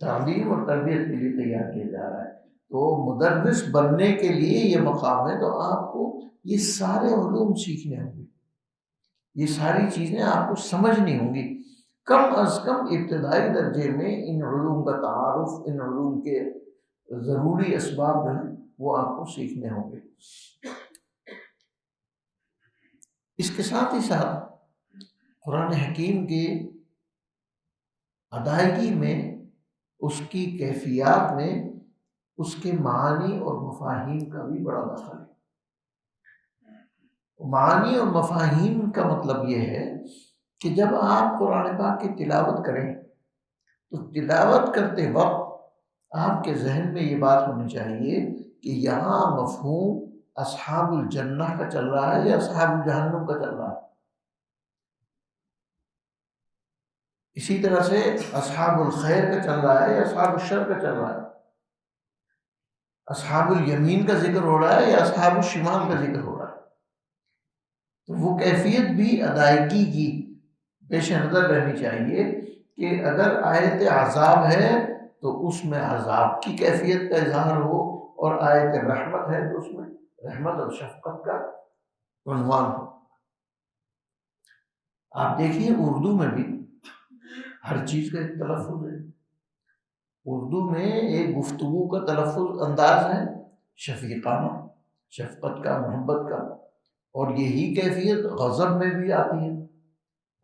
تعلیم اور تربیت کے لیے تیار کیا جا رہا ہے۔ تو مدرس بننے کے لیے یہ مقام ہے، تو آپ کو یہ سارے علوم سیکھنے ہوں گے، یہ ساری چیزیں آپ کو سمجھنی ہوں گی۔ کم از کم ابتدائی درجے میں ان علوم کا تعارف، ان علوم کے ضروری اسباب جو ہیں وہ آپ کو سیکھنے ہوں گے۔ اس کے ساتھ ہی ساتھ قرآن حکیم کے ادائیگی میں، اس کی کیفیات میں، اس کے معانی اور مفاہیم کا بھی بڑا دخل ہے۔ معانی اور مفاہیم کا مطلب یہ ہے کہ جب آپ قرآن پاک کی تلاوت کریں تو تلاوت کرتے وقت آپ کے ذہن میں یہ بات ہونی چاہیے کہ یہاں مفہوم اصحاب الجنہ کا چل رہا ہے یا اصحاب الجہنم کا چل رہا ہے۔ اسی طرح سے اصحاب الخیر کا چل رہا ہے یا اصحاب الشر کا چل رہا ہے، اصحاب الیمین کا ذکر ہو رہا ہے یا اصحاب الشمال کا ذکر ہو رہا ہے۔ تو وہ کیفیت بھی ادائیگی کی پیش نظر رہنی چاہیے کہ اگر آیت عذاب ہے تو اس میں عذاب کی کیفیت کا اظہار ہو، اور آیت رحمت ہے تو اس میں رحمت اور شفقت کا عنوان ہو۔ آپ دیکھیے اردو میں بھی ہر چیز کا ایک تلفظ ہے۔ اردو میں ایک گفتگو کا تلفظ انداز ہے شفیقانہ، شفقت کا، محبت کا، اور یہی کیفیت غضب میں بھی آتی ہے۔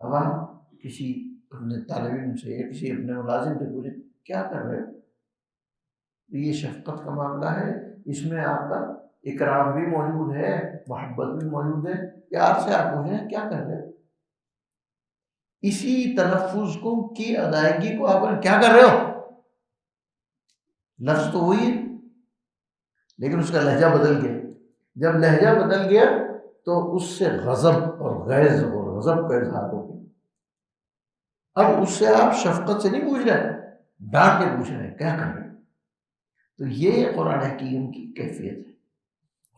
اب آپ کسی اپنے طالب علم سے یا کسی اپنے ملازم سے پوچھیں کیا کر رہے ہو، تو یہ شفقت کا معاملہ ہے، اس میں آپ کا اکرام بھی موجود ہے، محبت بھی موجود ہے۔ پیار سے آپ پوچھیں کیا کر رہے ہو، اسی تلفظ کو کی ادائیگی کو آپ کیا کر رہے ہو، لفظ تو وہی ہے لیکن اس کا لہجہ بدل گیا۔ جب لہجہ بدل گیا تو اس سے غضب اور غیظ اور غضب کا اظہار ہو گیا۔ اب اس سے آپ شفقت سے نہیں پوچھ رہے، ڈانٹ کے پوچھ رہے ہیں کیا کر رہے ہیں۔ تو یہ قرآن حکیم کی کیفیت ہے۔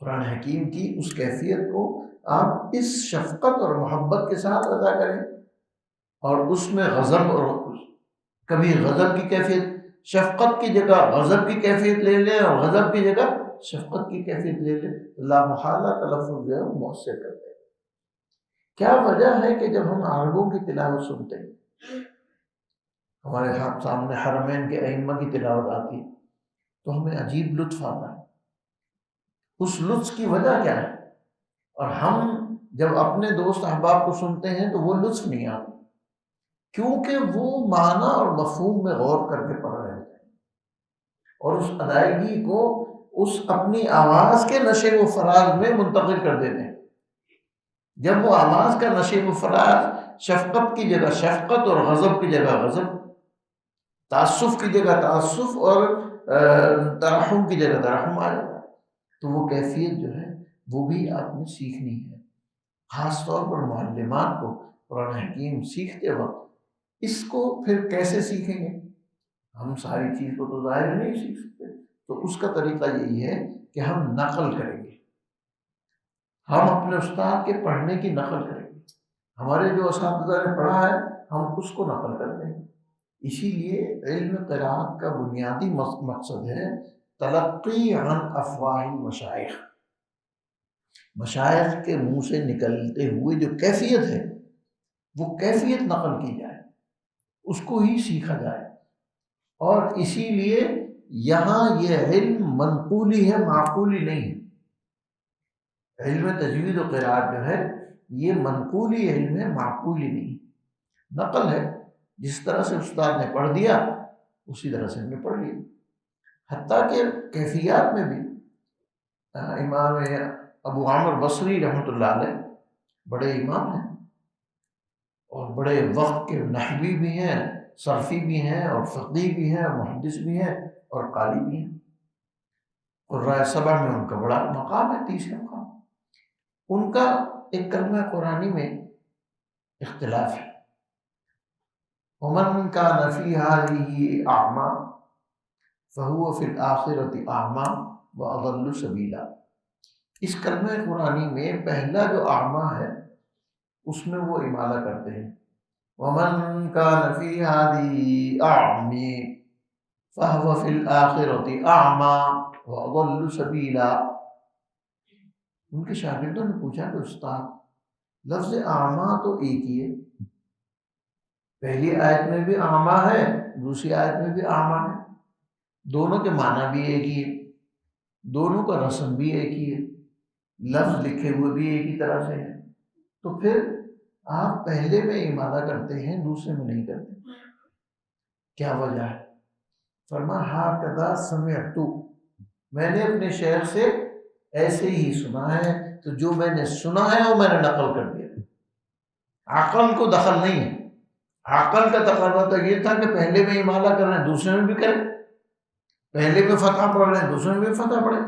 قرآن حکیم کی اس کیفیت کو آپ اس شفقت اور محبت کے ساتھ ادا کریں، اور اس میں غضب اور کبھی غضب کی کیفیت، شفقت کی جگہ غضب کی کیفیت لے لیں، اور غضب کی جگہ شفقت کی کیفیت لے لیں، لا محالہ کا لفظ جو ہے وہ مؤثر کرتے ہیں۔ کیا وجہ ہے کہ جب ہم عربوں کی تلاوت سنتے ہیں، ہمارے سامنے حرمین کے ائمہ کی تلاوت آتی ہے، تو ہمیں عجیب لطف آتا ہے۔ اس لطف کی وجہ کیا ہے؟ اور ہم جب اپنے دوست احباب کو سنتے ہیں تو وہ لطف نہیں آتا، کیونکہ وہ معنی اور مفہوم میں غور کر کے پڑھ رہے ہوتے ہیں، اور اس ادائیگی کو اس اپنی آواز کے نشے و فراز میں منتقل کر دیتے ہیں۔ جب وہ آواز کا نشے و فراز شفقت کی جگہ شفقت اور غضب کی جگہ غضب، تعصف کی جگہ تعصف اور ترحم کی جگہ ترحم آ جاتا ہے، تو وہ کیفیت جو ہے وہ بھی آپ نے سیکھنی ہے۔ خاص طور پر معلمات کو قرآن حکیم سیکھتے وقت اس کو پھر کیسے سیکھیں گے؟ ہم ساری چیز کو تو ظاہر نہیں سیکھ سکتے، تو اس کا طریقہ یہی ہے کہ ہم نقل کریں گے، ہم اپنے استاد کے پڑھنے کی نقل کریں گے، ہمارے جو اساتذہ نے پڑھا ہے ہم اس کو نقل کر دیں گے۔ اسی لیے علم قرات کا بنیادی مقصد ہے تلقی عن افواہ المشائخ، مشائخ کے منہ سے نکلتے ہوئے جو کیفیت ہے وہ کیفیت نقل کی جائے، اس کو ہی سیکھا جائے۔ اور اسی لیے یہاں یہ علم منقولی ہے، معقولی نہیں ہے۔ علم تجوید و قرات جو ہے یہ منقولی علم ہے، معقولی نہیں، نقل ہے۔ جس طرح سے استاد نے پڑھ دیا اسی طرح سے ہم نے پڑھ لیا۔ حتیٰ کہ کیفیات میں بھی امام ابو عامر بصری رحمۃ اللہ علیہ بڑے امام ہیں، اور بڑے وقت کے نحوی بھی ہیں، صرفی بھی ہیں، اور فقیہ بھی ہیں، اور محدث بھی ہیں، اور قاری بھی ہیں، اور رائے سبع میں ان کا بڑا مقام ہے، تیسرا مقام۔ ان کا ایک کلمہ قرآنی میں اختلاف ہے، وَمَنْ كَانَ فِي هَٰذِهِ أَعْمَىٰ فَهُوَ فِي الْآخِرَةِ أَعْمَىٰ وَأَضَلُّ سَبِيلًا۔ اس کلمہ قرآنی میں پہلا جو اعمیٰ ہے اس میں وہ امالہ کرتے ہیں، وَمَنْ كَانَ فِي هَٰذِهِ أَعْمَىٰ فَهُوَ فِي الْآخِرَةِ أَعْمَىٰ وَأَضَلُّ سَبِيلًا۔ ان کے شاگردوں نے پوچھا کہ استاد لفظ اعمیٰ تو ایک ہی ہے، پہلی آیت میں بھی اعمیٰ ہے، دوسری آیت میں بھی اعمیٰ ہے، دونوں کے معنی بھی ایک ہی ہے، دونوں کا رسم بھی ایک ہی ہے، لفظ لکھے ہوئے بھی ایک ہی طرح سے ہیں، تو پھر آپ پہلے میں امالہ کرتے ہیں دوسرے میں نہیں کرتے، کیا وجہ ہے؟ فرمایا ہاکذا سمعت، میں نے اپنے شیخ سے ایسے ہی سنا ہے، تو جو میں نے سنا ہے وہ میں نے نقل کر دیا۔ عقل کو دخل نہیں ہے، عقل کا تقاضا تو یہ تھا کہ پہلے میں امالہ کر رہے ہیں دوسرے میں بھی کریں، پہلے میں فتح پڑھ رہے ہیں دوسرے میں بھی فتح پڑھیں،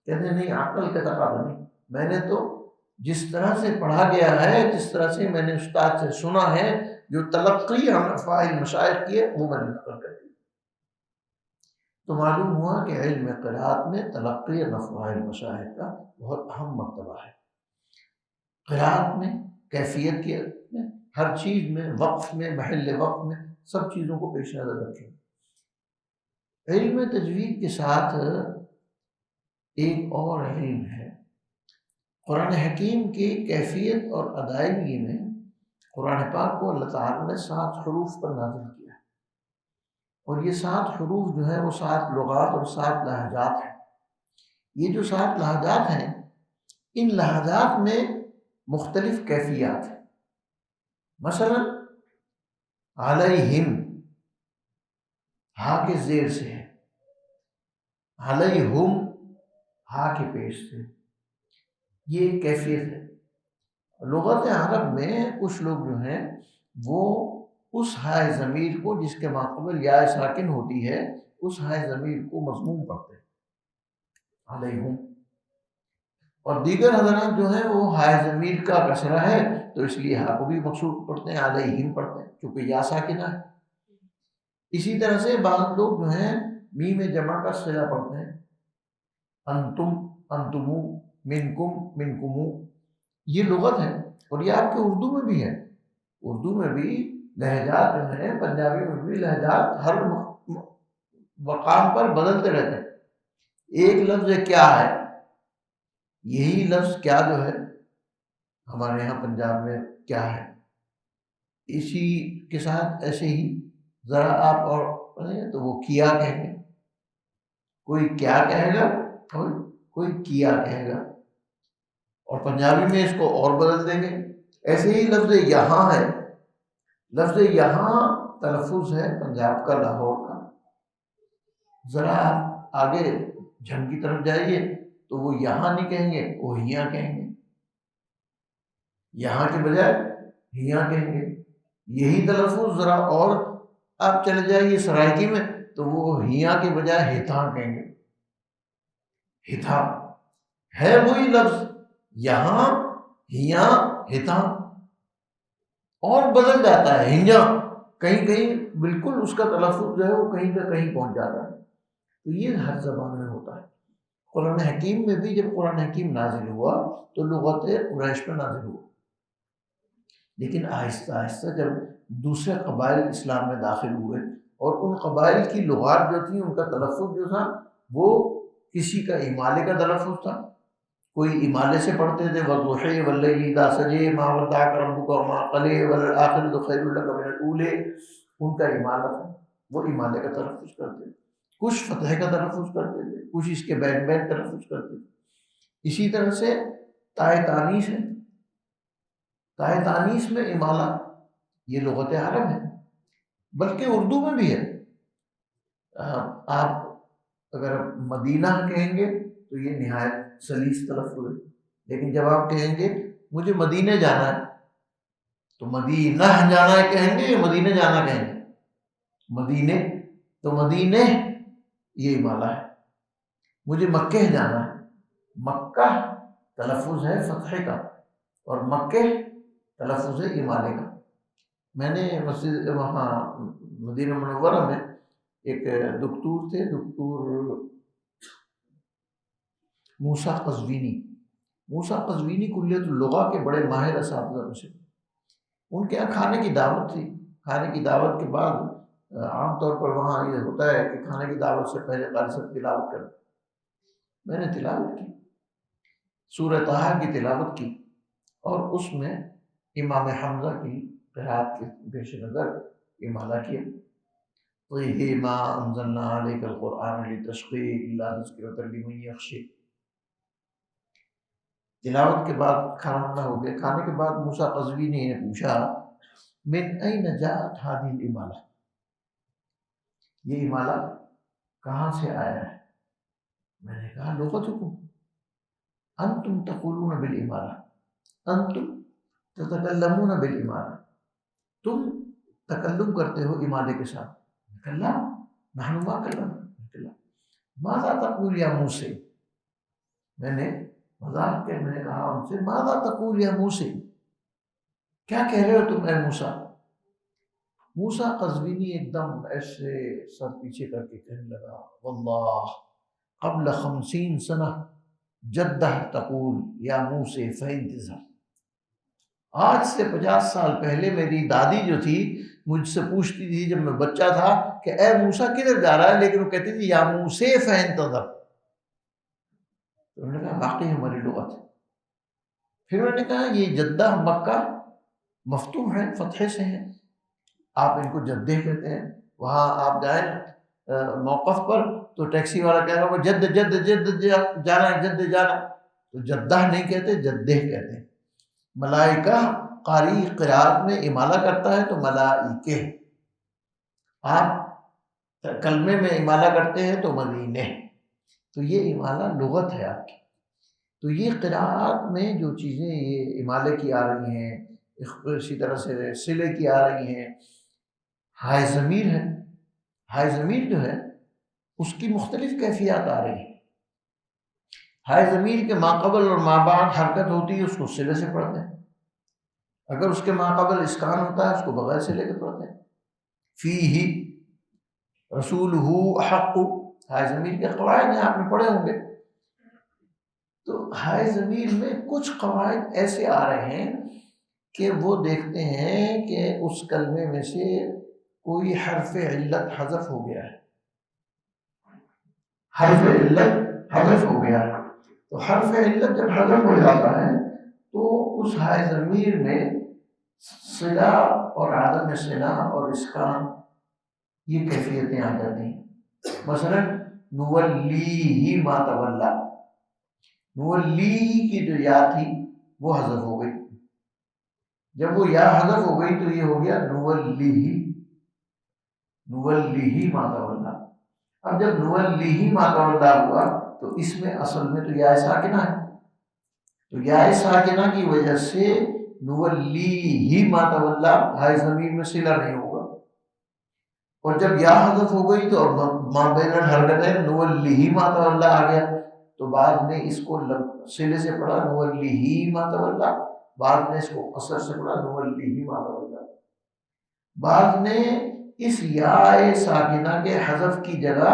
کہتے ہیں نہیں، عقل کا تقاضا نہیں، میں نے تو جس طرح سے پڑھا گیا ہے، جس طرح سے میں نے استاد سے سنا ہے، جو تلقی عن افواہ المشائخ کی ہے وہ میں نے نقل کر دی۔ تو معلوم ہوا کہ علم قرات میں تلقی عن افواہ المشائخ کا بہت اہم مرتبہ ہے۔ قرات میں کیفیت کی ہر چیز میں، وقف میں، محل وقف میں، سب چیزوں کو پیش نظر رکھیں۔ علم تجوید کے ساتھ ایک اور علم ہے، قرآن حکیم کی کیفیت اور ادائیگی میں قرآن پاک کو اللہ تعالیٰ نے 7 حروف پر نازل کیا ہے، اور یہ 7 حروف جو ہیں وہ 7 لغات اور 7 لہجات ہیں۔ یہ جو 7 لہجات ہیں، ان لہجات میں مختلف کیفیات ہیں۔ مثلا علیہم ہا کے زیر سے ہے، علیہم ہا کے پیش سے، یہ ایک کیفیت ہے۔ لغت عرب میں کچھ لوگ جو ہیں وہ اس ہائے ضمیر کو جس کے ماقبل یا ساکن ہوتی ہے، اس ہائے ضمیر کو مضموم پڑھتے ہیں علیہم، اور دیگر حضرات جو ہیں وہ ہائے ضمیر کا کسرہ ہے تو اس لیے ہا کو بھی مقصور پڑھتے ہیں، علیہم پڑھتے ہیں کیونکہ یا ساکنہ ہے۔ اسی طرح سے بعض لوگ جو ہیں میم جمع کا صلہ پڑھتے ہیں، انتم، انتمو، منکم، منکمو، یہ لغت ہے اور یہ آپ کے اردو میں بھی ہے۔ اردو میں بھی لہجات جو ہیں، پنجابی میں بھی لہجات ہر مقام پر بدلتے رہتے ہیں۔ ایک لفظ کیا ہے، یہی لفظ کیا جو ہے ہمارے یہاں پنجاب میں کیا ہے، اسی کے ساتھ ایسے ہی ذرا آپ اور پڑھیں تو وہ کیا کہیں گے، کوئی کیا کہے گا اور کوئی کیا کہے گا، اور پنجابی میں اس کو اور بدل دیں گے۔ ایسے ہی لفظ یہاں ہے، لفظ یہاں تلفظ ہے پنجاب کا، لاہور کا، ذرا آپ آگے جھنگ کی طرف جائیے تو وہ یہاں نہیں کہیں گے، وہ ہیاں کہیں گے، یہاں کے بجائے ہیاں کہیں گے۔ یہی تلفظ ذرا اور آپ چلے جائیے سرائکی میں تو وہ ہیاں کے بجائے ہیتھاں کہیں گے، ہیتھاں ہے وہی لفظ، یہاں، ہیاں، ہیتھاں، اور بدل جاتا ہے، ہیاں کہیں کہیں بالکل اس کا تلفظ جو ہے وہ کہیں کا کہیں پہنچ جاتا ہے۔ تو یہ ہر زبان میں ہوتا ہے۔ قرآن حکیم میں بھی جب قرآن حکیم نازل ہوا تو لغت قریش میں نازل ہوا، لیکن آہستہ آہستہ جب دوسرے قبائل اسلام میں داخل ہوئے اور ان قبائل کی لغات جو تھیں، ان کا تلفظ جو تھا وہ کسی کا امالے کا تلفظ تھا، کوئی امالے سے پڑھتے تھے، والضحی واللیل اذا سجی ما ودعک ربک وما قلی والآخرۃ خیر لک من الاولی، ان کا امالہ تھا، وہ امالے کا تلفظ کرتے تھے، کچھ فتح کا تلفظ کرتے تھے، کچھ اس کے بین بین تلفظ کرتے تھے۔ اسی طرح سے تائے تانیث ہے، تائے تانیث میں امالہ، یہ لغت عرب ہے، بلکہ اردو میں بھی ہے۔ آپ اگر مدینہ کہیں گے تو یہ نہایت سلیس تلفظ ہے، لیکن جب آپ کہیں گے مجھے مدینے جانا ہے تو مدینہ جانا ہے کہیں گے یا مدینے جانا کہیں گے؟ مدینے، تو مدینے یہ امالہ ہے۔ مجھے مکہ جانا ہے، مکہ تلفظ ہے فتح کا اور مکہ تلفظ ہے امالے کا۔ میں نے مسجد وہاں مدینہ منورہ میں ایک دکتور تھے، دکتور موسیٰ قزوینی، موسیٰ قزوینی کلیت اللغہ کے بڑے ماہر اساتذہ میں سے، ان کے یہاں کھانے کی دعوت تھی۔ کھانے کی دعوت کے بعد عام طور پر وہاں یہ ہوتا ہے کہ کھانے کی دعوت سے پہلے قاری صاحب تلاوت کرتے، میں نے تلاوت کی، سورہ طٰہٰ کی تلاوت کی، اور اس میں امام حمزہ کی قرأت کے پیش نظر امالہ کیا، طیہ ما انزلنا علیک القرآن لتشقی الا تذکرۃ لمن یخشی۔ تلاوت کے بعد کھانا ہو گیا، کھانے کے بعد موسیٰ قزوینی نے پوچھا من این جاءت هذه الامالہ، یہ امالہ کہاں سے آیا ہے؟ میں نے کہا لغتکم، انتم تقولون بالامالہ، انتم تتکلمون بالامالہ، تم تکلم کرتے ہو امالے کے ساتھ۔ کلا نحن ما کلمنا، ماذا تقول یا موسیٰ، میں نے مذاق کے میں نے کہا ان سے ماذا تقول یا موسیٰ، کیا کہہ رہے ہو تم اے موسیٰ؟ موسیٰ قزوینی ایک دم ایسے سر پیچھے کر کے کہنے لگا واللہ قبل 50 سنہ جدہ تقول یا موسیٰ فانتظر، آج سے 50 سال پہلے میری دادی جو تھی مجھ سے پوچھتی تھی جب میں بچہ تھا کہ اے موسیٰ کدھر جا رہا ہے، لیکن وہ کہتی تھی یا موسیٰ فانتظر۔ تو انہوں نے کہا واقعی ہماری لغت ہے۔ پھر میں نے کہا یہ جدہ مکہ مفتوح ہے، فتح سے ہیں، آپ ان کو جدہ کہتے ہیں، وہاں آپ جائیں موقف پر تو ٹیکسی والا کہہ رہا وہ جد جد جد جانا ہے، جد جانا، تو جدہ نہیں کہتے، جدہ کہتے ہیں۔ ملائکہ قاری قرات میں امالہ کرتا ہے تو ملائکہ، آپ کلمے میں امالہ کرتے ہیں تو مدینے، تو یہ امالہ لغت ہے آپ کی۔ تو یہ قراءات میں جو چیزیں یہ امالے کی آ رہی ہیں، اسی طرح سے صلے کی آ رہی ہیں، ہائے ضمیر ہے، ہائے ضمیر جو ہے اس کی مختلف کیفیات آ رہی ہیں۔ ہائے ضمیر کے ماقبل اور مابعد حرکت ہوتی ہے اس کو صلے سے پڑھتے ہیں، اگر اس کے ماقبل اسکان ہوتا ہے اس کو بغیر صلے کے پڑھتے ہیں۔ فیہ رسولہ احق ہائے ضمیر کے قواعد ہیں، آپ نے پڑھے ہوں گے. تو ہائے ضمیر میں کچھ قواعد ایسے آ رہے ہیں کہ وہ دیکھتے ہیں کہ اس کلمے میں سے کوئی حرف علت حذف ہو گیا ہے، حرف علت حذف ہو گیا ہے. تو حرف علت جب حذف ہو جاتا ہے تو اس ہائے ضمیر میں صلہ اور عدم صلہ اور اسکان یہ کیفیتیں آ جاتی ہیں. مثلا نولیہ ما تولا، نولیہ کی جو یا تھی وہ حذف ہو گئی. جب وہ یا حذف ہو گئی تو یہ ہو گیا نولیہ، نولیہ ما تولا. اب جب نولیہ ما تولا ہوا تو اس میں اصل میں تو یا ساکنہ ہے، تو یا ساکنہ کی وجہ سے نولیہ ما تولا ہائے ضمیر میں صلہ نہیں ہوگا. اور جب یا حذف ہو گئی تو اب ما بین الحرکتین نولیہ ما تولا آ گیا. تو بعد میں اس کو صلے سے پڑھا نولیہ ما تولا، بعد میں اس کو اثر سے پڑھا نولیہ ما تولا. بعد میں اس یا ساکنہ کے حذف کی جگہ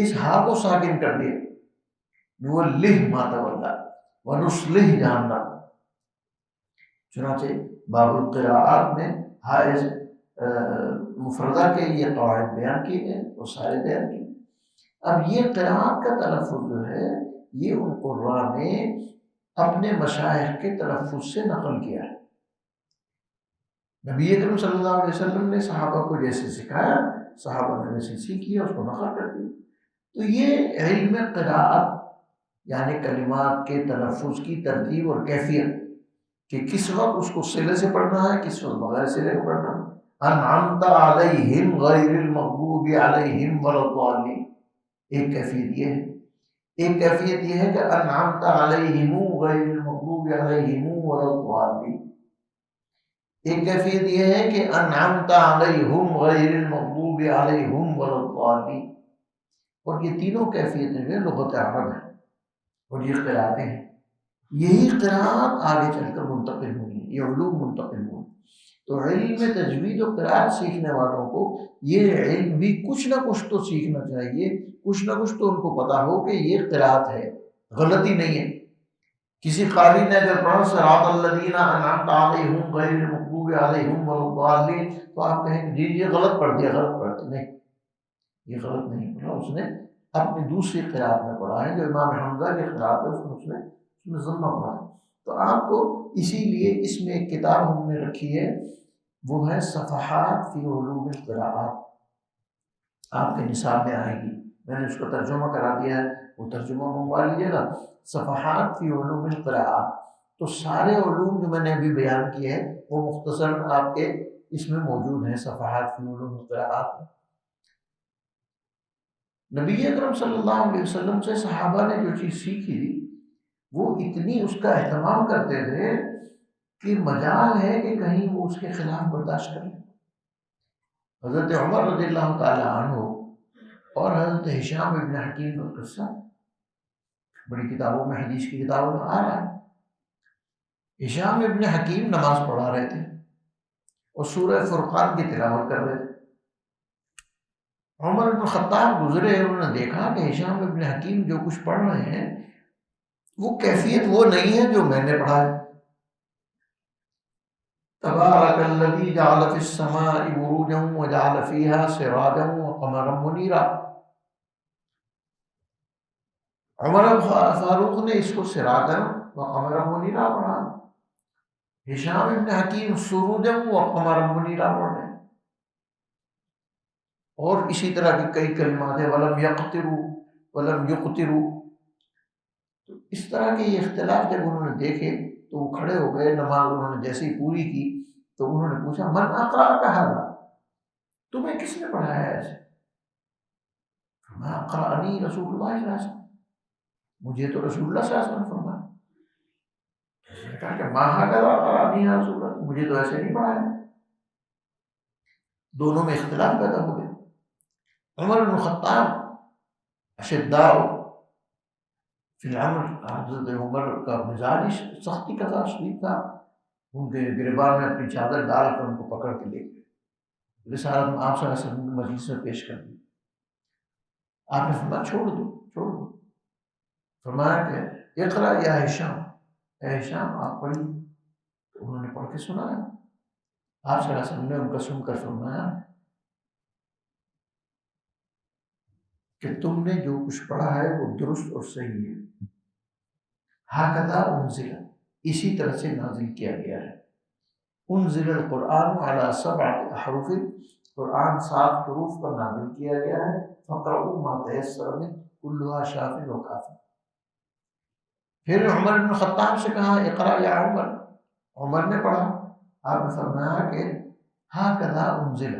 اس ہا کو ساکن کر دیا، نولیہ ما تولا ونصلہ جہنم. چنانچہ باب القراءات میں ہائے مفردہ کے یہ قواعد بیان کیے گئے اور سارے بیان کیے. اب یہ قراءت کا تلفظ جو ہے یہ ان قراء نے اپنے مشائخ کے تلفظ سے نقل کیا ہے. نبی اکرم صلی اللہ علیہ وسلم نے صحابہ کو جیسے سکھایا، صحابہ نے ویسے سیکھی اور اس کو نقل کر دی. تو یہ علم قراءت یعنی کلمات کے تلفظ کی ترتیب اور کیفیت کہ کس وقت اس کو صلے سے پڑھنا ہے، کس وقت بغیر صلے سے پڑھنا ہے. انعمت علیہم غیر المغضوب علیہم ولا الضالین، ایک کیفیت یہ ہے. ایک کیفیت یہ ہے کہ انعمت علیہم غیر المغضوب علیہم ولا الضالین. ایک کیفیت یہ ہے کہ انعمت علیہم غیر المغضوب علیہم ولا الضالین. اور یہ تینوں کیفیتیں جو لغت عرب ہیں اور یہ قراءتیں ہیں. یہی قراءت آگے چل کر منتقل ہوئی ہیں، یہ علوم منتقل ہوئی. تو علم تجوید و قراءت سیکھنے والوں کو یہ علم بھی کچھ نہ کچھ تو سیکھنا چاہیے، کچھ نہ کچھ تو ان کو پتا ہو کہ یہ قراءت ہے، غلطی نہیں ہے. کسی قاری نے اگر پڑھا صراط الذین انعمت علیہم غیر المغضوب علیہم ولا الضالین تو آپ کہیں کہ جی یہ غلط پڑھ دیا، غلط پڑھ دیا. نہیں، یہ غلط نہیں پڑھا، اس نے اپنی دوسری قراءت میں پڑھا ہے جو امام حمزہ کی قراءت ہے، اس نے ضمہ پڑھا ہے. تو آپ کو اسی لیے اس میں ایک کتاب ہم نے رکھی ہے، وہ ہے صفحات فی علوم القراءات، آپ کے نصاب میں آئے گی. میں نے اس کو ترجمہ کرا دیا ہے، وہ ترجمہ منگوا لیجیے گا. صفحات فی علوم القراءات، تو سارے علوم جو میں نے ابھی بیان کیے ہیں وہ مختصر آپ کے اس میں موجود ہیں صفحات فی علوم القراءات. نبی اکرم صلی اللہ علیہ وسلم سے صحابہ نے جو چیز سیکھی وہ اتنی اس کا اہتمام کرتے تھے کہ مجال ہے کہ کہیں وہ اس کے خلاف برداشت کریں. حضرت عمر رضی اللہ تعالی عنہ اور حضرت ہشام ابن حکیم کا قصہ بڑی کتابوں میں، حدیث کی کتابوں میں آ رہا ہے. ہشام ابن حکیم نماز پڑھا رہے تھے اور سورہ فرقان کی تلاوت کر رہے تھے. عمر بن خطاب گزرے، انہوں نے دیکھا کہ ہشام ابن حکیم جو کچھ پڑھ رہے ہیں وہ کیفیت وہ نہیں ہے جو میں نے پڑھا ہے. تبارک الذی جعل فی السماء بروجا وجعل فیہا سراجا وقمرا منیرا. عمر فاروق نے اس کو سراجا وقمرا منیرا پڑھا، ہشام ابن حکیم سروجا وقمرا منیرا پڑھ رہے ہیں. اور اسی طرح کی کئی کلمات ہیں، ولم یقتروا ولم یقتروا. تو اس طرح کے یہ اختلاف جب انہوں نے دیکھے تو وہ کھڑے ہو گئے. نماز انہوں نے جیسے ہی پوری کی تو انہوں نے پوچھا من اقرأک ھذا، تمہیں کس نے پڑھایا ہے ایسے؟ ما اقرأنی رسول اللہ صلی اللہ علیہ وسلم، مجھے تو رسول اللہ صلی اللہ علیہ وسلم فرمایا. اس نے کہا کہ ما ھذا اقرأنی یا رسول اللہ، مجھے تو ایسے نہیں پڑھایا. دونوں میں اختلاف پیدا ہو گیا. عمر بن خطاب اشداء فی الامر، حضرت عمر کا مزاج سختی کا تھا، شدید تھا. ان کے گریبان میں اپنی چادر ڈال کر ان کو پکڑ کے لے گئے، رسالت میں آپ صلی اللہ علیہ وسلم کی مجلس میں پیش کر دی. آپ نے فرمایا چھوڑ دو چھوڑ دو. فرمایا کہ اقرا یا ہشام، اے ہشام آپ پڑھیے. تو انہوں نے پڑھ کے سنایا. آپ صلی اللہ علیہ وسلم نے ان کا سن کر فرمایا کہ تم نے جو کچھ پڑھا ہے وہ درست اور صحیح ہے. ہاکذا انزل، اسی طرح سے نازل کیا گیا ہے. انزل القرآن علی 7 احرف، قرآن 7 حروف پر نازل کیا گیا ہے. فقرؤوا ما تیسر منہ کلھا شاف و کافی. پھر عمر بن خطاب سے کہا اقرا یا عمر، عمر نے پڑھا. آپ نے فرمایا کہ ہاکذا انزل،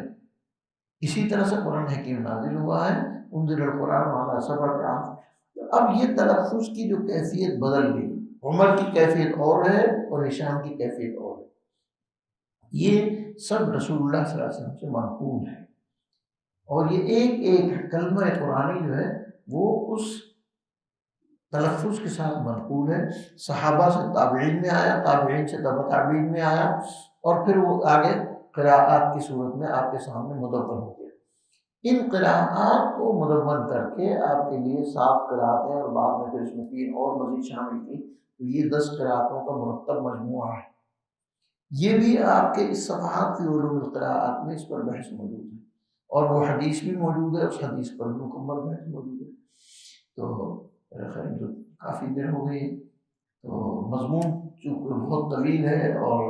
اسی طرح سے قرآن حکیم نازل ہوا ہے. انزل القرآن علی 7 احرف. اب یہ تلفظ کی جو کیفیت بدل گئی، عمر کی کیفیت اور ہے اور ہشام کی کیفیت اور ہے. یہ سب رسول اللہ صلی اللہ علیہ وسلم سے منقول ہے. اور یہ ایک ایک کلمہ قرآنی جو ہے وہ اس تلفظ کے ساتھ منقول ہے. صحابہ سے تابعین میں آیا، تابعین سے تبع تابعین میں آیا، اور پھر وہ آگے قراءات کی صورت میں آپ کے سامنے مدون ہو گیا. ان قراءات کو مدون کر کے آپ کے لیے 7 قراءتیں اور بعد میں پھر اس میں 3 اور مزید شامل کی، تو یہ 10 قراءتوں کا مرتب مجموعہ ہے. یہ بھی آپ کے اس صفحات فی علوم القراءات میں اس پر بحث موجود ہے، اور وہ حدیث بھی موجود ہے، اس حدیث پر بھی مکمل بحث موجود ہے. تو خیر جو کافی دیر ہو گئی، تو مضمون چونکہ بہت طویل ہے اور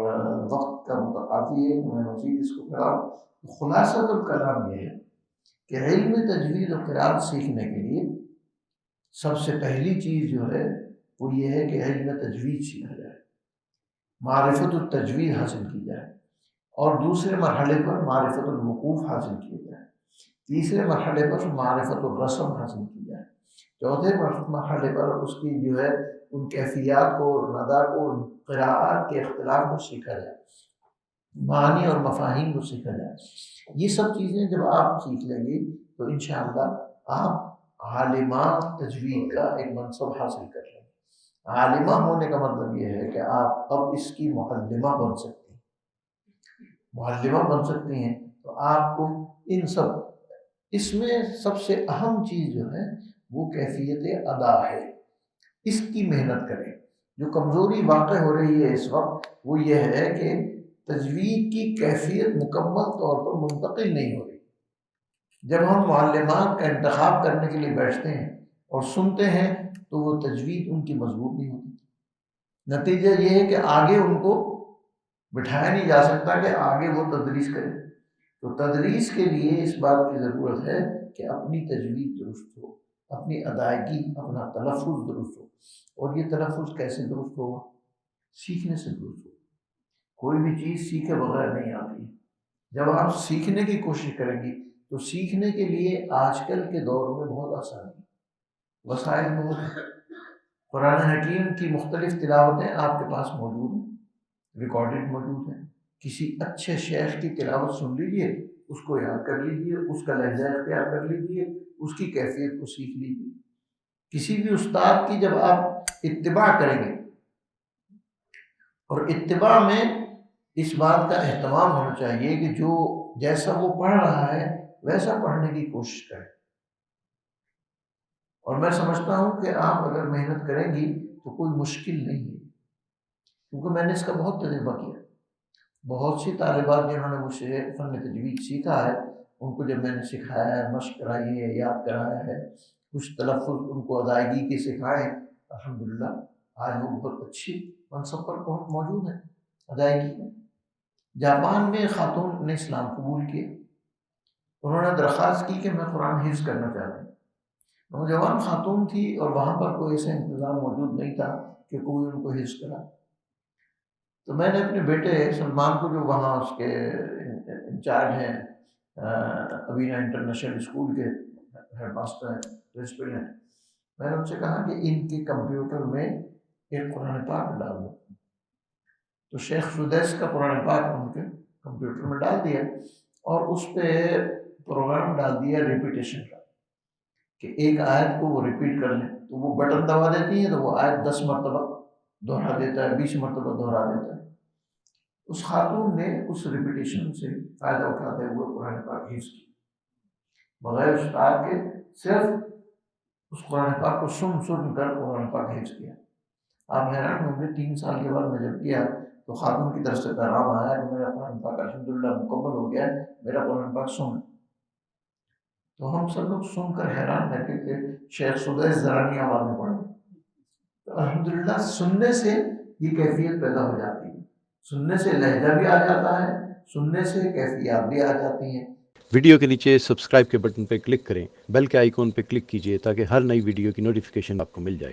وقت کا متقاضی ہے کہ میں مزید اس کو پڑھاؤں. خلاصۃ الکلام یہ ہے کہ علم تجوید و قراءت سیکھنے کے لیے سب سے پہلی چیز جو ہے وہ یہ ہے کہ علم تجوید سیکھا جائے، معرفت التجوید حاصل کی جائے، اور دوسرے مرحلے پر معرفت الوقوف حاصل کیا جائے، تیسرے مرحلے پر معرفت الرسم حاصل کی جائے، چوتھے مرحلے پر اس کی جو ہے ان کیفیات کو، ندا کو، قراءات کے اختلاف کو سیکھا جائے، معنی اور مفاہیم کو سیکھا جائے. یہ سب چیزیں جب آپ سیکھ لیں گے تو انشاءاللہ آپ عالمہ تجوید کا ایک منصب حاصل کر لیں گے. عالمہ ہونے کا مطلب یہ ہے کہ آپ اب اس کی معلمہ بن سکتی ہیں. معلمہ بن سکتی ہیں تو آپ کو ان سب، اس میں سب سے اہم چیز جو ہے وہ کیفیت ادا ہے. اس کی محنت کریں. جو کمزوری واقع ہو رہی ہے اس وقت وہ یہ ہے کہ تجوید کی کیفیت مکمل طور پر منتقل نہیں ہو رہی. جب ہم معلمات کا انتخاب کرنے کے لیے بیٹھتے ہیں اور سنتے ہیں تو وہ تجوید ان کی مضبوط نہیں ہوتی. نتیجہ یہ ہے کہ آگے ان کو بٹھایا نہیں جا سکتا کہ آگے وہ تدریس کریں. تو تدریس کے لیے اس بات کی ضرورت ہے کہ اپنی تجوید درست ہو، اپنی ادائیگی، اپنا تلفظ درست ہو. اور یہ تلفظ کیسے درست ہوگا؟ سیکھنے سے درست ہو. کوئی بھی چیز سیکھے بغیر نہیں آتی. جب آپ سیکھنے کی کوشش کریں گی تو سیکھنے کے لیے آج کل کے دور میں بہت آسانی ہے، وسائل بہت ہیں. قرآن حکیم کی مختلف تلاوتیں آپ کے پاس موجود ہیں، ریکارڈڈ موجود ہیں. کسی اچھے شیخ کی تلاوت سن لیجئے، اس کو یاد کر لیجئے، اس کا لہجہ اختیار کر لیجئے، اس کی کیفیت کو سیکھ لیجئے. کسی بھی استاد کی جب آپ اتباع کریں گے، اور اتباع میں اس بات کا اہتمام ہونا چاہیے کہ جو جیسا وہ پڑھ رہا ہے ویسا پڑھنے کی کوشش کریں. اور میں سمجھتا ہوں کہ آپ اگر محنت کریں گی تو کوئی مشکل نہیں ہے، کیونکہ میں نے اس کا بہت تجربہ کیا. بہت سی طالبات جنہوں نے مجھ سے فن تجوید سیکھا ہے، ان کو جب میں نے سکھایا ہے، مشق کرائی ہے، یاد کرایا ہے، کچھ تلفظ ان کو ادائیگی کے سکھائے، الحمدللہ آج وہ بہت اچھی منصب پر موجود ہیں ادائیگی میں. جاپان میں خاتون نے اسلام قبول کیا. انہوں نے درخواست کی کہ میں قرآن حفظ کرنا چاہتی ہوں. نوجوان خاتون تھی اور وہاں پر کوئی ایسا انتظام موجود نہیں تھا کہ کوئی ان کو حفظ کرا. تو میں نے اپنے بیٹے سلمان کو، جو وہاں اس کے انچارج ہیں، ابینا انٹرنیشنل اسکول کے ہیڈ ماسٹر ہیں، پرنسپل ہیں، میں نے ان سے کہا کہ ان کے کمپیوٹر میں ایک قرآن پاک ڈال دو. تو شیخ سدیس کا قرآن پاک ان کے کمپیوٹر میں ڈال دیا، اور اس پہ پروگرام ڈال دیا ریپیٹیشن کا، کہ ایک آیت کو وہ ریپیٹ کر لیں. تو وہ بٹن دبا دیتی ہے تو وہ آیت 10 مرتبہ دوہرا دیتا ہے، 20 مرتبہ دوہرا دیتا ہے. اس خاتون نے اس ریپیٹیشن سے فائدہ اٹھاتے ہوئے قرآن پاک حفظ کی بغیر استاد کے. صرف اس قرآن پاک کو سن کر قرآن پاک حفظ کیا. آپ حیران ہوں گے 3 سال کے بعد میں جب کیا تو خاتون کی طرف سے پیغام آیا کہ میرا قرآن پاک الحمدللہ مکمل ہو گیا ہے، میرا قرآن پاک سن. تو ہم سب لوگ سن کر حیران رہتے کہ شیخ سدیس زرانی آواز میں پڑھیں. تو الحمدللہ سننے سے یہ کیفیت پیدا ہو جاتی ہے، سننے سے لہجہ بھی آ جاتا ہے، سننے سے کیفیات بھی آ جاتی ہیں. ویڈیو کے نیچے سبسکرائب کے بٹن پہ کلک کریں، بیل کے آئیکن پہ کلک کیجئے تاکہ ہر نئی ویڈیو کی نوٹیفیکیشن آپ کو مل جائے.